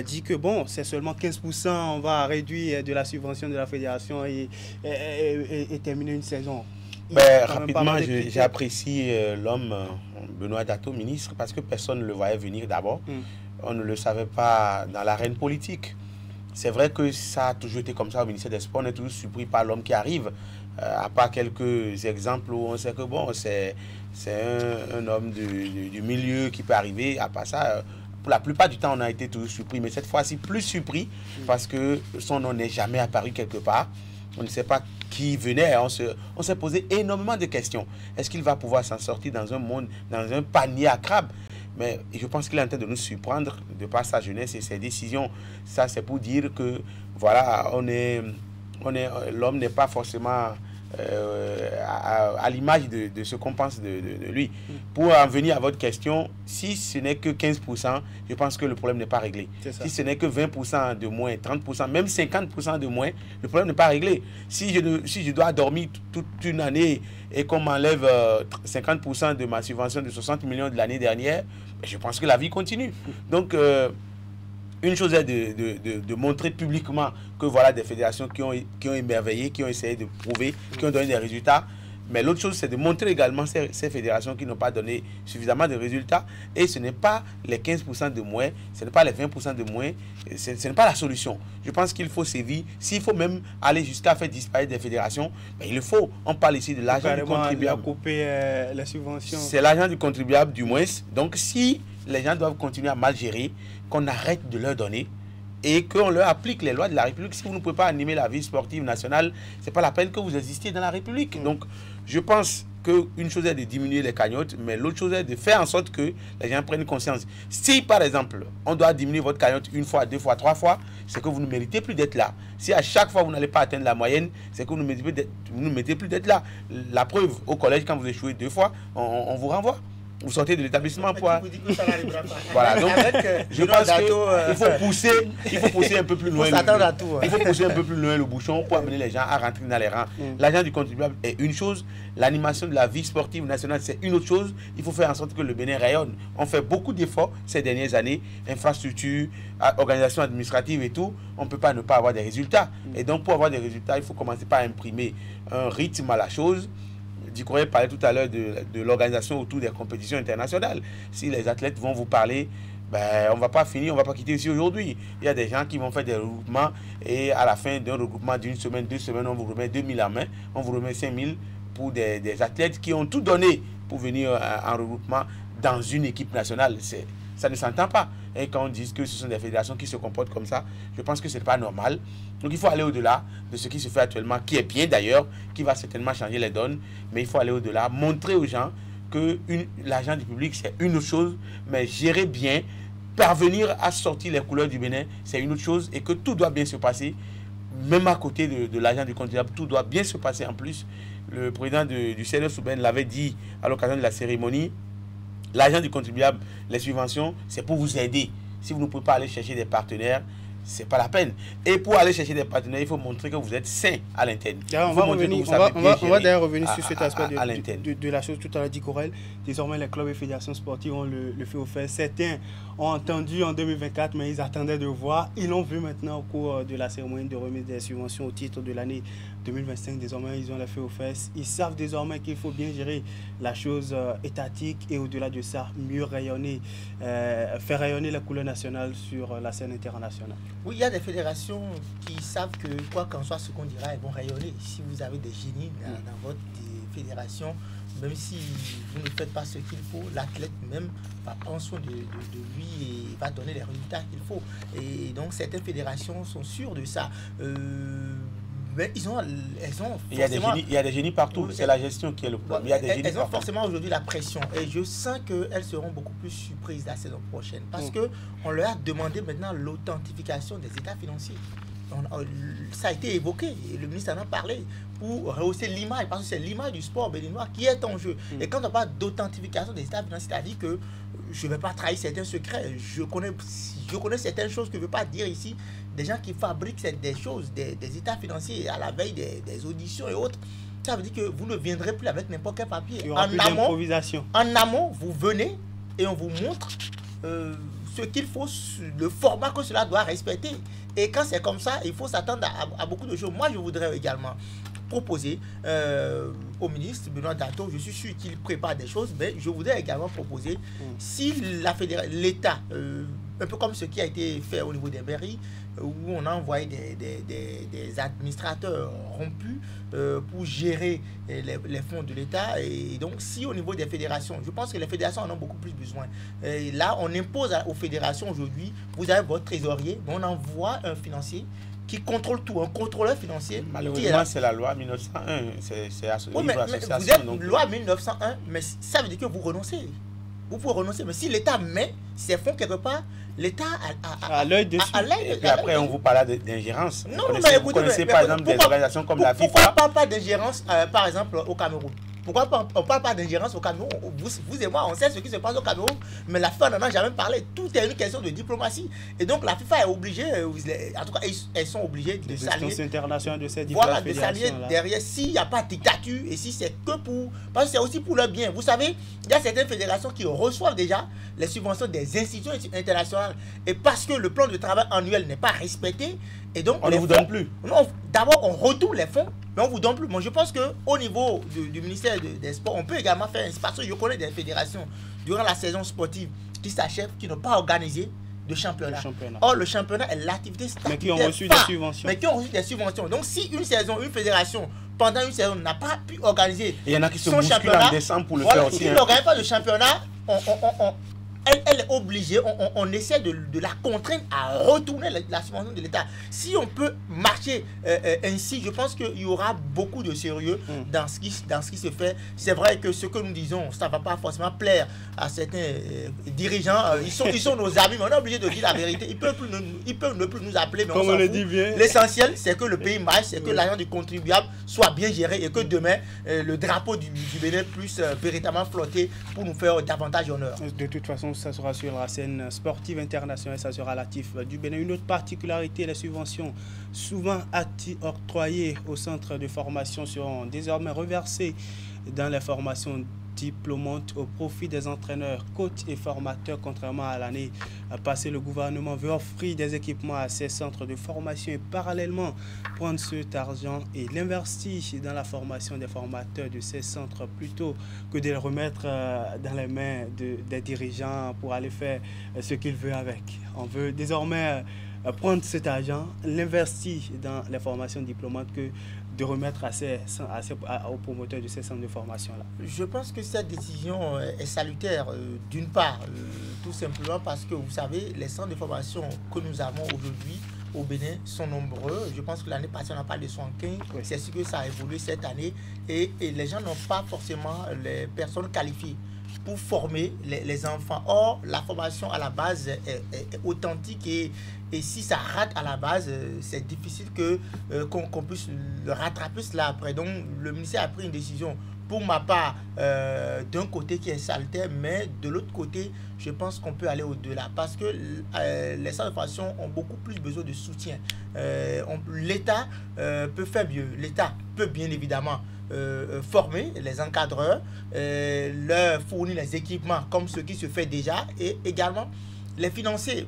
dit que bon, c'est seulement 15%, on va réduire de la subvention de la fédération et terminer une saison?
Rapidement, j'apprécie l'homme Benoît Dato, ministre, parce que personne ne le voyait venir d'abord. On ne le savait pas dans l'arène politique. C'est vrai que ça a toujours été comme ça au ministère des Sports. On est toujours surpris par l'homme qui arrive, à part quelques exemples où on sait que bon, c'est un homme du milieu qui peut arriver. À part ça, pour la plupart du temps, on a été toujours surpris. Mais cette fois-ci, plus surpris, parce que son nom n'est jamais apparu quelque part. On ne sait pas qui venait. On s'est posé énormément de questions. Est-ce qu'il va pouvoir s'en sortir dans un monde, dans un panier à crabes? Mais je pense qu'il est en train de nous surprendre de par sa jeunesse et ses décisions. Ça, c'est pour dire que, voilà, l'homme n'est pas forcément à l'image de ce qu'on pense de lui. Pour en venir à votre question, si ce n'est que 15%, je pense que le problème n'est pas réglé. Si ce n'est que 20% de moins, 30%, même 50% de moins, le problème n'est pas réglé. Si je dois dormir toute une année et qu'on m'enlève 50% de ma subvention de 60 millions de l'année dernière, je pense que la vie continue. Donc, une chose est de montrer publiquement que voilà des fédérations qui ont émerveillé, qui ont essayé de prouver, qui ont donné des résultats. Mais l'autre chose, c'est de montrer également ces fédérations qui n'ont pas donné suffisamment de résultats. Et ce n'est pas les 15% de moins, ce n'est pas les 20% de moins, ce n'est pas la solution. Je pense qu'il faut sévir. S'il faut même aller jusqu'à faire disparaître des fédérations, ben il le faut. On parle ici de l'argent du contribuable.
Couper les subventions.
C'est l'argent du contribuable du moins. Donc si les gens doivent continuer à mal gérer, qu'on arrête de leur donner et qu'on leur applique les lois de la République. Si vous ne pouvez pas animer la vie sportive nationale, ce n'est pas la peine que vous existiez dans la République. Donc, je pense qu'une chose est de diminuer les cagnottes, mais l'autre chose est de faire en sorte que les gens prennent conscience. Si, par exemple, on doit diminuer votre cagnotte 1 fois, 2 fois, 3 fois, c'est que vous ne méritez plus d'être là. Si à chaque fois vous n'allez pas atteindre la moyenne, c'est que vous ne méritez plus d'être là. La preuve, au collège, quand vous échouez 2 fois, on vous renvoie. Vous sortez de l'établissement pour... Voilà, donc je pense qu'il faut pousser un peu plus loin. Il faut pousser un peu plus loin le bouchon pour amener les gens à rentrer dans les rangs. L'argent du contribuable est une chose, l'animation de la vie sportive nationale c'est une autre chose. Il faut faire en sorte que le Bénin rayonne. On fait beaucoup d'efforts ces dernières années, infrastructure, organisation administrative et tout. On ne peut pas ne pas avoir des résultats. Et donc pour avoir des résultats, il faut commencer par imprimer un rythme à la chose. Dikouré parlait tout à l'heure de l'organisation autour des compétitions internationales. Si les athlètes vont vous parler, ben, on ne va pas finir, on ne va pas quitter ici aujourd'hui. Il y a des gens qui vont faire des regroupements et à la fin d'un regroupement d'une semaine, 2 semaines, on vous remet 2000 en main, on vous remet 5000 pour des athlètes qui ont tout donné pour venir en regroupement dans une équipe nationale. Ça ne s'entend pas. Et quand on dit que ce sont des fédérations qui se comportent comme ça, je pense que ce n'est pas normal. Donc il faut aller au-delà de ce qui se fait actuellement, qui est bien d'ailleurs, qui va certainement changer les donnes. Mais il faut aller au-delà, montrer aux gens que l'argent du public, c'est une autre chose, mais gérer bien, parvenir à sortir les couleurs du Bénin, c'est une autre chose, et que tout doit bien se passer, même à côté de l'argent du contribuable, tout doit bien se passer en plus. Le président du CNE Souben l'avait dit à l'occasion de la cérémonie, l'argent du contribuable, les subventions, c'est pour vous aider. Si vous ne pouvez pas aller chercher des partenaires, c'est pas la peine. Et pour aller chercher des partenaires, il faut montrer que vous êtes sain à l'interne.
On va d'ailleurs revenir sur cet aspect de la chose tout à l'heure dit Corel. Désormais, les clubs et fédérations sportives ont le fait au fait. Certains ont entendu en 2024, mais ils attendaient de voir. Ils l'ont vu maintenant au cours de la cérémonie de remise des subventions au titre de l'année 2025. Désormais, ils ont le fait au fait. Ils savent désormais qu'il faut bien gérer la chose étatique et au-delà de ça, mieux rayonner, faire rayonner la couleur nationale sur la scène internationale.
Oui, il y a des fédérations qui savent que quoi qu'en soit ce qu'on dira, elles vont rayonner. Si vous avez des génies dans votre fédération, même si vous ne faites pas ce qu'il faut, l'athlète même va prendre soin de lui et va donner les résultats qu'il faut. Et donc certaines fédérations sont sûres de ça. Mais elles ont
il y a des génies partout, c'est la gestion qui est le problème.
Elles ont forcément aujourd'hui la pression et je sens qu'elles seront beaucoup plus surprises la saison prochaine parce qu'on leur a demandé maintenant l'authentification des états financiers. Ça a été évoqué, et le ministre en a parlé, pour rehausser l'image, parce que c'est l'image du sport béninois qui est en jeu. Et quand on parle d'authentification des états financiers, c'est-à-dire que je ne vais pas trahir certains secrets, je connais certaines choses que je ne veux pas dire ici, des gens qui fabriquent des choses, des états financiers à la veille des auditions et autres. Ça veut dire que vous ne viendrez plus avec n'importe quel papier. En amont, vous venez et on vous montre ce qu'il faut, le format que cela doit respecter. Et quand c'est comme ça, il faut s'attendre à beaucoup de choses. Moi, je voudrais également proposer au ministre Benoît Dato, je suis sûr qu'il prépare des choses, mais je voudrais également proposer, si l'État, un peu comme ce qui a été fait au niveau des mairies, où on a envoyé des administrateurs rompus pour gérer les fonds de l'État. Et donc, si au niveau des fédérations, je pense que les fédérations en ont beaucoup plus besoin. Et là, on impose aux fédérations aujourd'hui, vous avez votre trésorier, mais on envoie un financier qui contrôle tout, un contrôleur financier.
Malheureusement, c'est la loi 1901. C'est association.
Vous êtes loi 1901, mais ça veut dire que vous renoncez. Vous pouvez renoncer, mais si l'État met ses fonds quelque part, l'État
a l'œil dessus.
Et puis après, on vous parle d'ingérence.
Non, mais
vous connaissez par exemple des organisations comme la FIFA.
Pourquoi on ne parle pas d'ingérence, par exemple, au Cameroun? Pourquoi on ne parle pas d'ingérence au Cameroun? Vous et moi, on sait ce qui se passe au Cameroun, mais la FIFA n'en a jamais parlé. Tout est une question de diplomatie. Et donc la FIFA est obligée, en tout cas, elles sont obligées de s'allier.
Voilà,
de s'allier derrière. S'il n'y a pas de dictature et si c'est que pour. Parce que c'est aussi pour le bien. Vous savez, il y a certaines fédérations qui reçoivent déjà les subventions des institutions internationales. Et parce que le plan de travail annuel n'est pas respecté, et donc
on ne vous donne plus.
D'abord, on retourne les fonds, mais on ne vous donne plus. Moi, je pense qu'au niveau du ministère des Sports, on peut également faire un espace. Je connais des fédérations durant la saison sportive qui s'achèvent, qui n'ont pas organisé de championnat. Or, le championnat est l'activité statutaire.
Mais qui ont reçu des subventions.
Mais qui ont reçu des subventions. Donc, si une fédération, pendant une saison, n'a pas pu organiser
il y en a qui se bousculent en décembre pour le faire aussi.
Si elle n'organise pas de championnat, elle est obligée, on essaie de la contraindre à retourner la subvention de l'État. Si on peut marcher ainsi, je pense qu'il y aura beaucoup de sérieux dans ce qui se fait. C'est vrai que ce que nous disons, ça ne va pas forcément plaire à certains dirigeants. Ils sont nos amis, mais on est obligé de dire la vérité. Ils peuvent ne plus nous appeler, mais
comme on le dit bien.
L'essentiel, c'est que le pays marche, c'est que l'argent du contribuable soit bien géré et que demain, le drapeau du Bénin puisse véritablement flotter pour nous faire davantage honneur.
De toute façon, ça sera sur la scène sportive internationale, ça sera l'actif du Bénin. Une autre particularité, les subventions souvent octroyées au centre de formation seront désormais reversées dans les formations diplômantes au profit des entraîneurs, coachs et formateurs. Contrairement à l'année passée, le gouvernement veut offrir des équipements à ces centres de formation et parallèlement prendre cet argent et l'investir dans la formation des formateurs de ces centres plutôt que de le remettre dans les mains des dirigeants pour aller faire ce qu'ils veulent avec. On veut désormais prendre cet argent, l'investir dans les formations diplômantes que de remettre aux promoteurs de ces centres de formation-là.
Je pense que cette décision est salutaire, d'une part, tout simplement parce que, vous savez, les centres de formation que nous avons aujourd'hui au Bénin sont nombreux. Je pense que l'année passée, on n'a pas de 75. Oui. C'est sûr que ça a évolué cette année. Et les gens n'ont pas forcément les personnes qualifiées pour former les enfants. Or, la formation à la base est authentique et si ça rate à la base, c'est difficile qu'on puisse le rattraper cela après. Donc, le ministère a pris une décision, pour ma part, d'un côté qui est salutaire, mais de l'autre côté, je pense qu'on peut aller au-delà parce que les centres de formation ont beaucoup plus besoin de soutien. L'État peut faire mieux. L'État peut bien évidemment former les encadreurs, leur fournir les équipements comme ce qui se fait déjà et également les financer,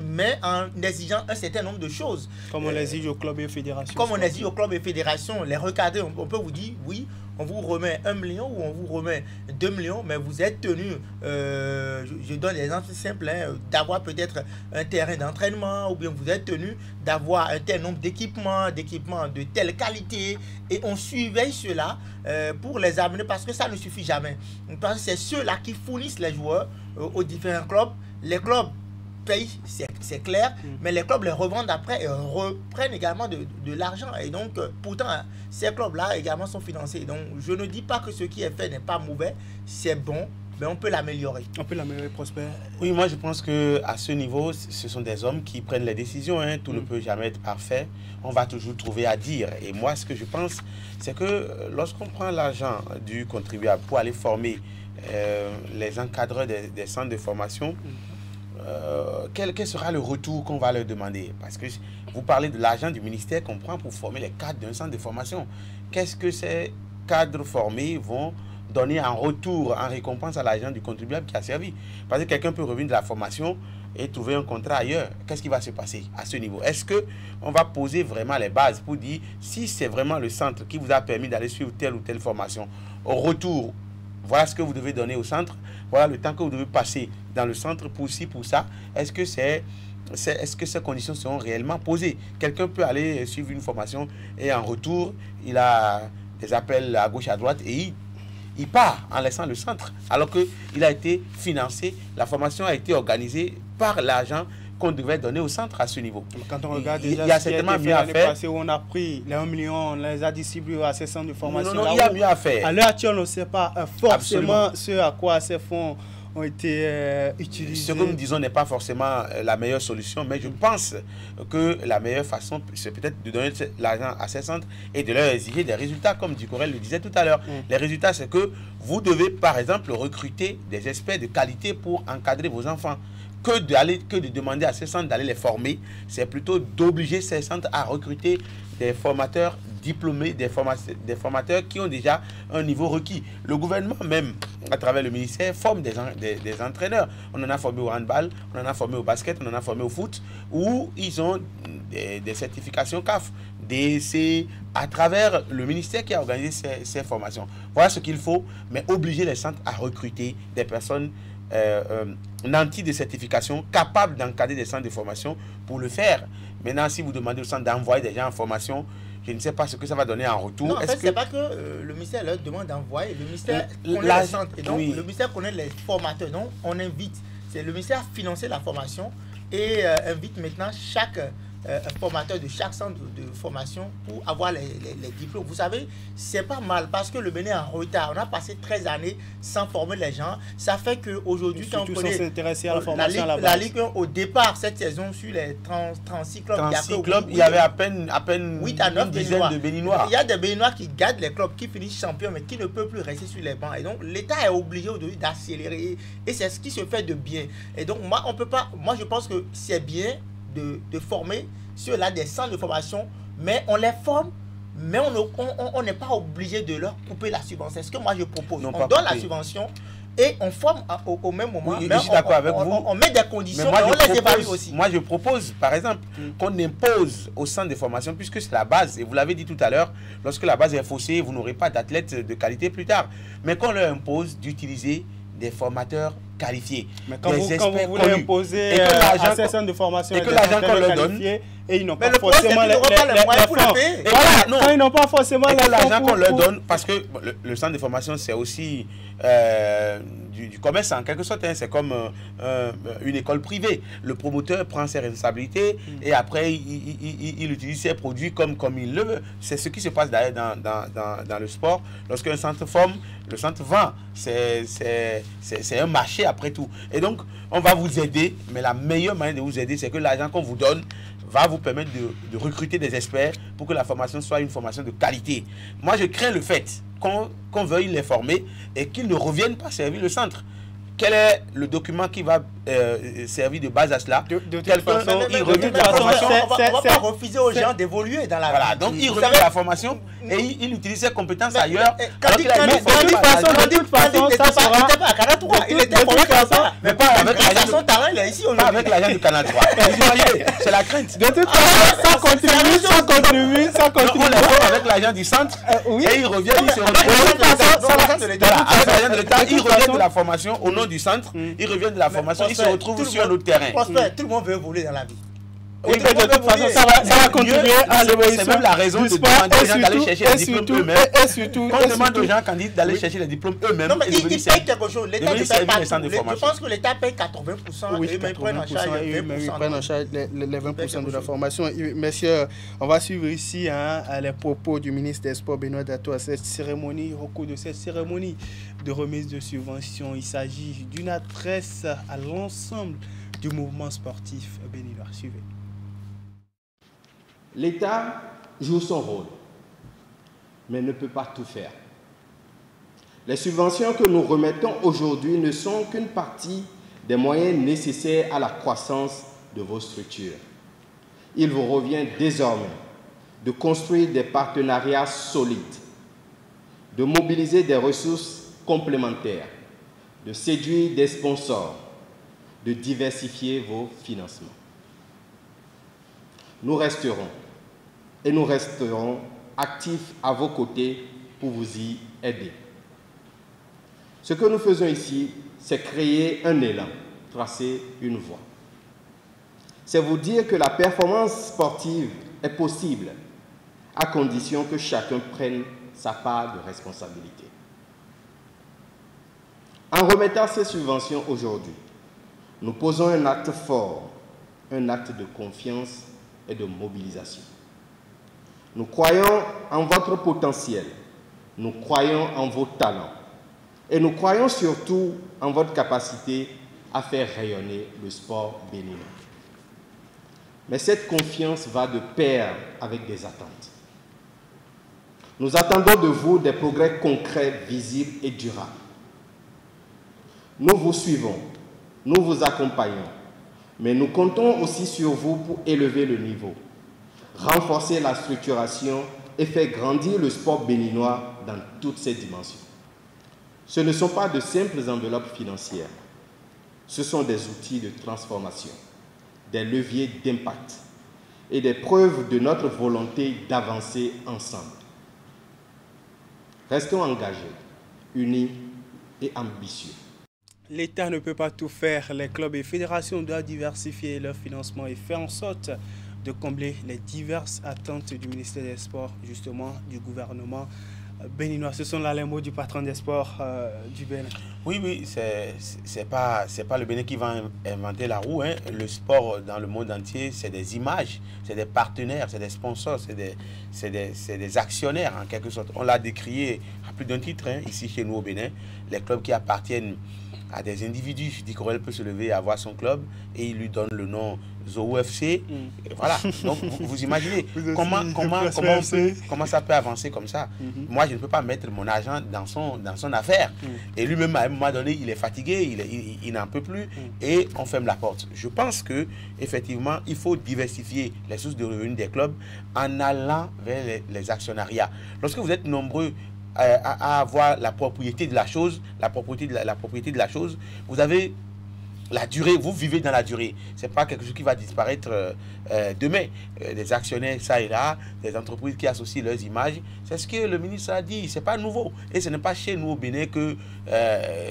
mais en exigeant un certain nombre de choses.
Comme on exige au club et aux fédérations.
Comme on exige au club et aux fédérations, les recadrer, on peut vous dire, oui, on vous remet 1 million ou on vous remet 2 millions, mais vous êtes tenu, je donne des exemples simples, d'avoir peut-être un terrain d'entraînement, ou bien vous êtes tenu d'avoir un tel nombre d'équipements de telle qualité, et on surveille cela pour les amener, parce que ça ne suffit jamais. Parce que c'est ceux-là qui fournissent les joueurs aux différents clubs. Les clubs payent, c'est clair, mais les clubs les revendent après et reprennent également de l'argent. Et donc, pourtant, ces clubs-là également sont financés. Donc, je ne dis pas que ce qui est fait n'est pas mauvais, c'est bon, mais on peut l'améliorer.
On peut l'améliorer, Prosper.
Oui, moi je pense qu'à ce niveau, ce sont des hommes qui prennent les décisions. Hein. Tout ne peut jamais être parfait. On va toujours trouver à dire. Et moi, ce que je pense, c'est que lorsqu'on prend l'argent du contribuable pour aller former les encadreurs des centres de formation, quel sera le retour qu'on va leur demander? Parce que vous parlez de l'argent du ministère qu'on prend pour former les cadres d'un centre de formation. Qu'est-ce que ces cadres formés vont donner en retour, en récompense à l'argent du contribuable qui a servi? Parce que quelqu'un peut revenir de la formation et trouver un contrat ailleurs. Qu'est-ce qui va se passer à ce niveau? Est-ce qu'on va poser vraiment les bases pour dire si c'est vraiment le centre qui vous a permis d'aller suivre telle ou telle formation, au retour, voilà ce que vous devez donner au centre, voilà le temps que vous devez passer dans le centre pour ci, pour ça. Est-ce que ces conditions seront réellement posées? Quelqu'un peut aller suivre une formation et en retour, il a des appels à gauche, à droite et il part en laissant le centre alors qu'il a été financé, la formation a été organisée par l'argent qu'on devait donner au centre à ce niveau.
Quand on regarde déjà
il y a certainement mieux à faire.
Où on a pris les 1 million, on les a distribués à ces centres de formation.
Non, il y a mieux à faire.
À l'heure actuelle, on ne sait pas forcément ce à quoi ces fonds ont été utilisés.
Ce que nous disons n'est pas forcément la meilleure solution, mais je pense que la meilleure façon, c'est peut-être de donner l'argent à ces centres et de leur exiger des résultats, comme Ducorel le disait tout à l'heure. Les résultats, c'est que vous devez, par exemple, recruter des experts de qualité pour encadrer vos enfants. Que de demander à ces centres d'aller les former, c'est plutôt d'obliger ces centres à recruter des formateurs diplômés, des formateurs qui ont déjà un niveau requis. Le gouvernement même, à travers le ministère, forme des entraîneurs. On en a formé au handball, on en a formé au basket, on en a formé au foot, où ils ont des certifications CAF, DEC, à travers le ministère qui a organisé ces formations. Voilà ce qu'il faut, mais obliger les centres à recruter des personnes nantis de certification, capable d'encadrer des centres de formation pour le faire. Maintenant, si vous demandez au centre d'envoyer des gens en formation, je ne sais pas ce que ça va donner en retour.
Non, en fait, c'est pas que le ministère leur demande d'envoyer. Le ministère connaît les centres. Et donc, le ministère connaît les formateurs. Donc, on invite. C'est le ministère a financé la formation et invite maintenant chaque formateur de chaque centre de formation pour avoir les diplômes. Vous savez, c'est pas mal parce que le Bénin est en retard. On a passé 13 années sans former les gens. Ça fait qu'aujourd'hui, quand on connaît la Ligue 1 au départ, cette saison, sur les 36 clubs,
il y avait à peine
8 à 9
une dizaine de Béninois.
Il y a des Béninois qui gardent les clubs, qui finissent champions, mais qui ne peuvent plus rester sur les bancs. Et donc, l'État est obligé aujourd'hui d'accélérer. Et c'est ce qui se fait de bien. Et donc, moi, je pense que c'est bien de former ceux-là des centres de formation, mais on les forme, mais on n'est pas obligé de leur couper la subvention. C'est ce que moi je propose. On donne la subvention et on forme au même moment.
Oui, je suis d'accord avec vous.
On met des conditions et on les évalue aussi.
Moi je propose, par exemple, qu'on impose au centre de formation, puisque c'est la base, et vous l'avez dit tout à l'heure, lorsque la base est faussée, vous n'aurez pas d'athlètes de qualité plus tard. Mais qu'on leur impose d'utiliser des formateurs qualifiés.
Mais quand vous voulez imposer à ces centres de formation
et que l'argent qu'on leur donne,
et ils n'ont pas forcément les fonds. Voilà, quand ils n'ont pas forcément
l'argent qu'on leur donne, parce que le centre de formation, c'est aussi du commerce en quelque sorte. Hein. C'est comme une école privée. Le promoteur prend ses responsabilités et après il utilise ses produits comme il le veut. C'est ce qui se passe d'ailleurs dans le sport. Lorsqu'un centre forme, le centre vend. C'est un marché après tout. Et donc, on va vous aider, mais la meilleure manière de vous aider, c'est que l'argent qu'on vous donne va vous permettre de recruter des experts pour que la formation soit une formation de qualité. Moi, je crains le fait qu'on veuille les former et qu'ils ne reviennent pas servir le centre. Quel est le document qui va servir de base à cela? De toute façon, il revient de la formation.
On ne va pas refuser aux gens d'évoluer dans la vie.
Voilà, donc il revient de la formation et il utilise ses compétences ailleurs.
De toute façon, ça sera... Il n'était pas à Canal 3. Il était formé comme ça.
Mais pas avec
l'agent
de Canal 3. C'est la crainte.
De toute façon, ça continue.
On le voit avec l'agent du centre et il revient, il se retrouve. Avec l'agent de l'État, il revient de la formation au nom du centre, il revient de la formation, il se retrouve sur un autre terrain.
Tout le monde veut évoluer dans la vie.
Oui, de toute façon, ça va continuer à l'évolution.
C'est même la raison de demander aux gens d'aller chercher les diplômes eux-mêmes.
Et surtout,
quand on demande aux gens candidats d'aller chercher les diplômes eux-mêmes,
non, mais ils payent quelque chose. L'État ne paye pas tout. Je pense que l'État paye 80%.
Oui, ils prennent en charge les 20% de la formation. Messieurs, on va suivre ici les propos du ministre des Sports, Benoît Datto, à cette cérémonie. Au cours de cette cérémonie de remise de subventions, il s'agit d'une adresse à l'ensemble du mouvement sportif béninois. Suivez.
L'État joue son rôle, mais ne peut pas tout faire. Les subventions que nous remettons aujourd'hui ne sont qu'une partie des moyens nécessaires à la croissance de vos structures. Il vous revient désormais de construire des partenariats solides, de mobiliser des ressources complémentaires, de séduire des sponsors, de diversifier vos financements. Nous resterons et nous resterons actifs à vos côtés pour vous y aider. Ce que nous faisons ici, c'est créer un élan, tracer une voie. C'est vous dire que la performance sportive est possible à condition que chacun prenne sa part de responsabilité. En remettant ces subventions aujourd'hui, nous posons un acte fort, un acte de confiance et de mobilisation. Nous croyons en votre potentiel, nous croyons en vos talents et nous croyons surtout en votre capacité à faire rayonner le sport béninois. Mais cette confiance va de pair avec des attentes. Nous attendons de vous des progrès concrets, visibles et durables. Nous vous suivons, nous vous accompagnons, mais nous comptons aussi sur vous pour élever le niveau, renforcer la structuration et faire grandir le sport béninois dans toutes ses dimensions. Ce ne sont pas de simples enveloppes financières, ce sont des outils de transformation, des leviers d'impact et des preuves de notre volonté d'avancer ensemble. Restons engagés, unis et ambitieux.
L'État ne peut pas tout faire. Les clubs et fédérations doivent diversifier leur financement et faire en sorte de combler les diverses attentes du ministère des Sports, justement, du gouvernement béninois. Ce sont là les mots du patron des sports du Bénin.
Oui, c'est pas le Bénin qui va inventer la roue. Hein. Le sport dans le monde entier, c'est des images, c'est des partenaires, c'est des sponsors, c'est des actionnaires en quelque sorte. On l'a décrié à plus d'un titre ici chez nous au Bénin. Les clubs qui appartiennent à des individus. Dicorel peut se lever et avoir son club et il lui donne le nom ZOUFC. Voilà. Donc vous imaginez comment ça peut avancer comme ça. Moi, je ne peux pas mettre mon argent dans son affaire. Et lui-même, à un moment donné, il est fatigué, il n'en peut plus et on ferme la porte. Je pense que effectivement, il faut diversifier les sources de revenus des clubs en allant vers les actionnariats. Lorsque vous êtes nombreux à avoir la propriété de la chose, la propriété de la chose, vous avez la durée, vous vivez dans la durée. Ce n'est pas quelque chose qui va disparaître demain. Des actionnaires, ça et là, des entreprises qui associent leurs images, c'est ce que le ministre a dit, ce n'est pas nouveau. Et ce n'est pas chez nous au Bénin que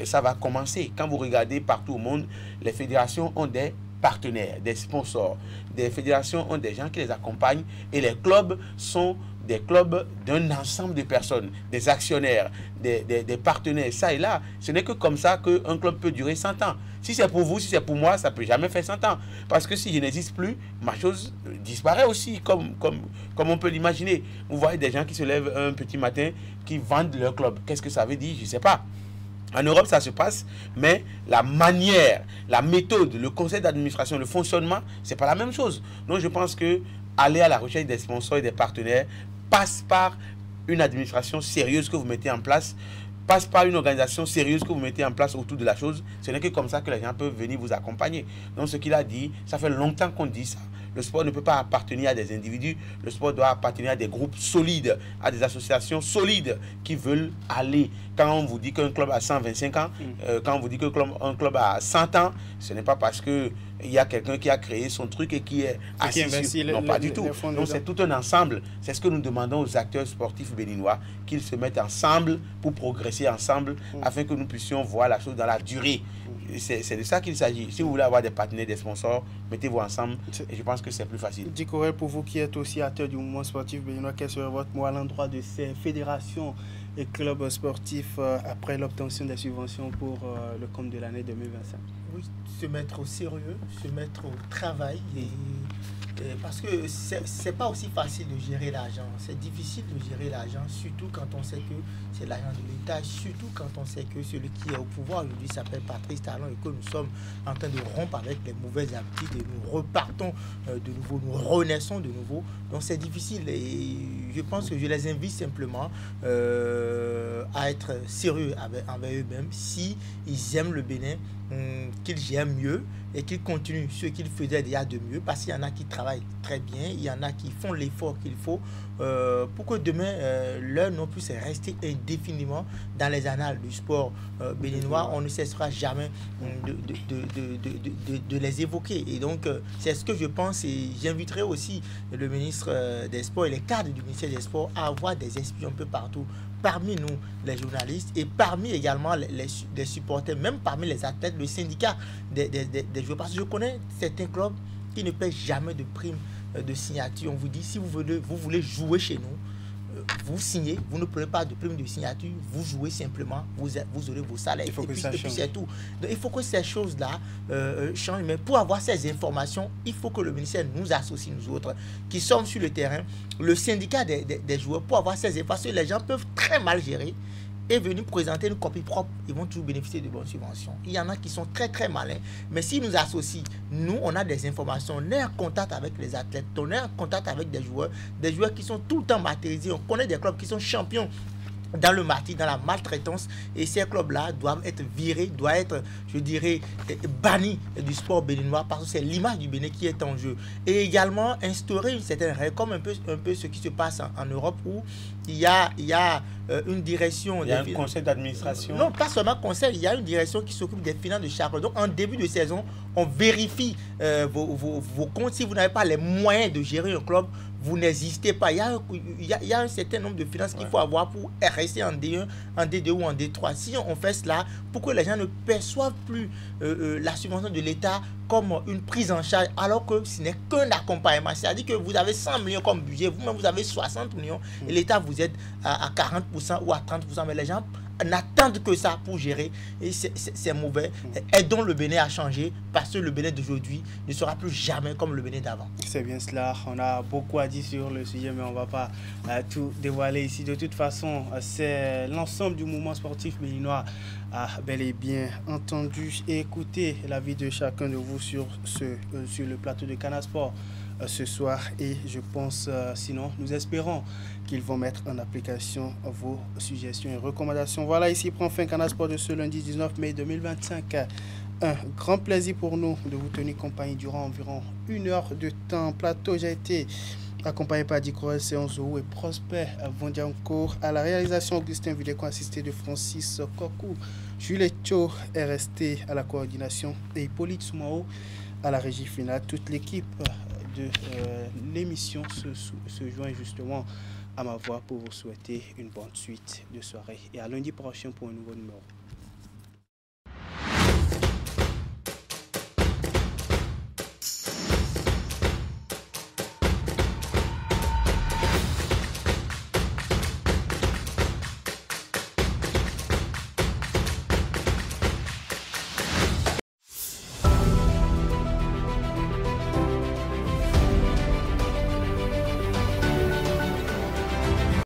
ça va commencer. Quand vous regardez partout au monde, les fédérations ont des partenaires, des sponsors. Des fédérations ont des gens qui les accompagnent et les clubs sont des clubs d'un ensemble de personnes, des actionnaires, des partenaires, ça et là. Ce n'est que comme ça qu'un club peut durer 100 ans. Si c'est pour vous, si c'est pour moi, ça ne peut jamais faire 100 ans. Parce que si je n'existe plus, ma chose disparaît aussi, comme on peut l'imaginer. Vous voyez des gens qui se lèvent un petit matin, qui vendent leur club. Qu'est-ce que ça veut dire? Je ne sais pas. En Europe, ça se passe, mais la manière, la méthode, le conseil d'administration, le fonctionnement, ce n'est pas la même chose. Donc, je pense que aller à la recherche des sponsors et des partenaires passe par une administration sérieuse que vous mettez en place, passe par une organisation sérieuse que vous mettez en place autour de la chose. Ce n'est que comme ça que les gens peuvent venir vous accompagner. Donc, ce qu'il a dit, ça fait longtemps qu'on dit ça. Le sport ne peut pas appartenir à des individus, le sport doit appartenir à des groupes solides, à des associations solides qui veulent aller. Quand on vous dit qu'un club a 125 ans, quand on vous dit qu'un club a 100 ans, ce n'est pas parce qu'il y a quelqu'un qui a créé son truc et qui est assis sur... Non, pas du tout. Donc c'est tout un ensemble. C'est ce que nous demandons aux acteurs sportifs béninois, qu'ils se mettent ensemble pour progresser ensemble, afin que nous puissions voir la chose dans la durée. C'est de ça qu'il s'agit. Si vous voulez avoir des partenaires, des sponsors, mettez-vous ensemble et je pense que c'est plus facile.
Dicorel, pour vous qui êtes aussi acteur du mouvement sportif béninois, quel serait votre mot à l'endroit de ces fédérations et clubs sportifs après l'obtention des subventions pour le compte de l'année 2025?
Oui, se mettre au sérieux, se mettre au travail parce que c'est pas aussi facile de gérer l'argent. C'est difficile de gérer l'argent, surtout quand on sait que c'est l'argent de l'État, surtout quand on sait que celui qui est au pouvoir aujourd'hui s'appelle Patrice Talon et que nous sommes en train de rompre avec les mauvaises habitudes et nous repartons de nouveau, nous renaissons de nouveau. Donc c'est difficile et je pense que je les invite simplement à être sérieux envers eux-mêmes. Si ils aiment le Bénin, qu'ils gèrent mieux et qu'ils continuent ce qu'ils faisaient déjà de mieux, parce qu'il y en a qui travaillent très bien, il y en a qui font l'effort qu'il faut pour que demain l'heure non plus rester indéfiniment dans les annales du sport béninois. On ne cessera jamais de les évoquer et donc c'est ce que je pense et j'inviterai aussi le ministre des Sports et les cadres du ministère des Sports à avoir des esprits un peu partout parmi nous les journalistes et parmi également les supporters, même parmi les athlètes, le syndicat des joueurs, parce que je connais certains clubs qui ne paient jamais de primes de signature. On vous dit, si vous voulez jouer chez nous, vous signez, vous ne prenez pas de prime de signature, vous jouez simplement, vous aurez vos salaires. Et puis c'est tout. Donc, il faut que ces choses-là changent. Mais pour avoir ces informations, il faut que le ministère nous associe, nous autres, qui sommes sur le terrain, le syndicat des joueurs, pour avoir ces informations. Parce que les gens peuvent très mal gérer et venir présenter une copie propre, ils vont toujours bénéficier de bonnes subventions. Il y en a qui sont très très malins, mais s'ils nous associent, nous on a des informations, on est en contact avec les athlètes, on est en contact avec des joueurs qui sont tout le temps martyrisés, on connaît des clubs qui sont champions dans le martyre, dans la maltraitance, et ces clubs-là doivent être virés, doivent être, je dirais, bannis du sport béninois parce que c'est l'image du Bénin qui est en jeu. Et également instaurer une certaine règle, comme un peu ce qui se passe en Europe où il y a une direction.
Il y a un conseil d'administration.
Non, pas seulement conseil, il y a une direction qui s'occupe des finances de chaque. Donc en début de saison, on vérifie vos comptes. Si vous n'avez pas les moyens de gérer un club, vous n'existez pas. Il y a un certain nombre de finances qu'il faut avoir pour rester en D1, en D2 ou en D3. Si on fait cela, pour que les gens ne perçoivent plus la subvention de l'État comme une prise en charge, alors que ce n'est qu'un accompagnement. C'est-à-dire que vous avez 100 millions comme budget, vous-même vous avez 60 millions, et l'État vous aide à 40% ou à 30%, mais les gens n'attendent que ça pour gérer, et c'est mauvais. Aidons le Bénin à changer, parce que le Bénin d'aujourd'hui ne sera plus jamais comme le Bénin d'avant.
C'est bien cela, on a beaucoup à dire sur le sujet, mais on ne va pas tout dévoiler ici. De toute façon, c'est l'ensemble du mouvement sportif béninois a bel et bien entendu et écouté l'avis de chacun de vous sur le plateau de Canal Sport ce soir, et je pense, sinon nous espérons qu'ils vont mettre en application vos suggestions et recommandations. Voilà, ici prend fin Canal Sport de ce lundi 19 mai 2025. Un grand plaisir pour nous de vous tenir compagnie durant environ 1 heure de temps. Plateau, j'ai été accompagné par Dicorel Seonzo et Prosper Vondiancourt. À la réalisation, Augustin Vidéco, assisté de Francis Kokou. Jules Cho est resté à la coordination et Hippolyte Soumao à la régie finale. Toute l'équipe de l'émission se joint justement à ma voix pour vous souhaiter une bonne suite de soirée et à lundi prochain pour un nouveau numéro.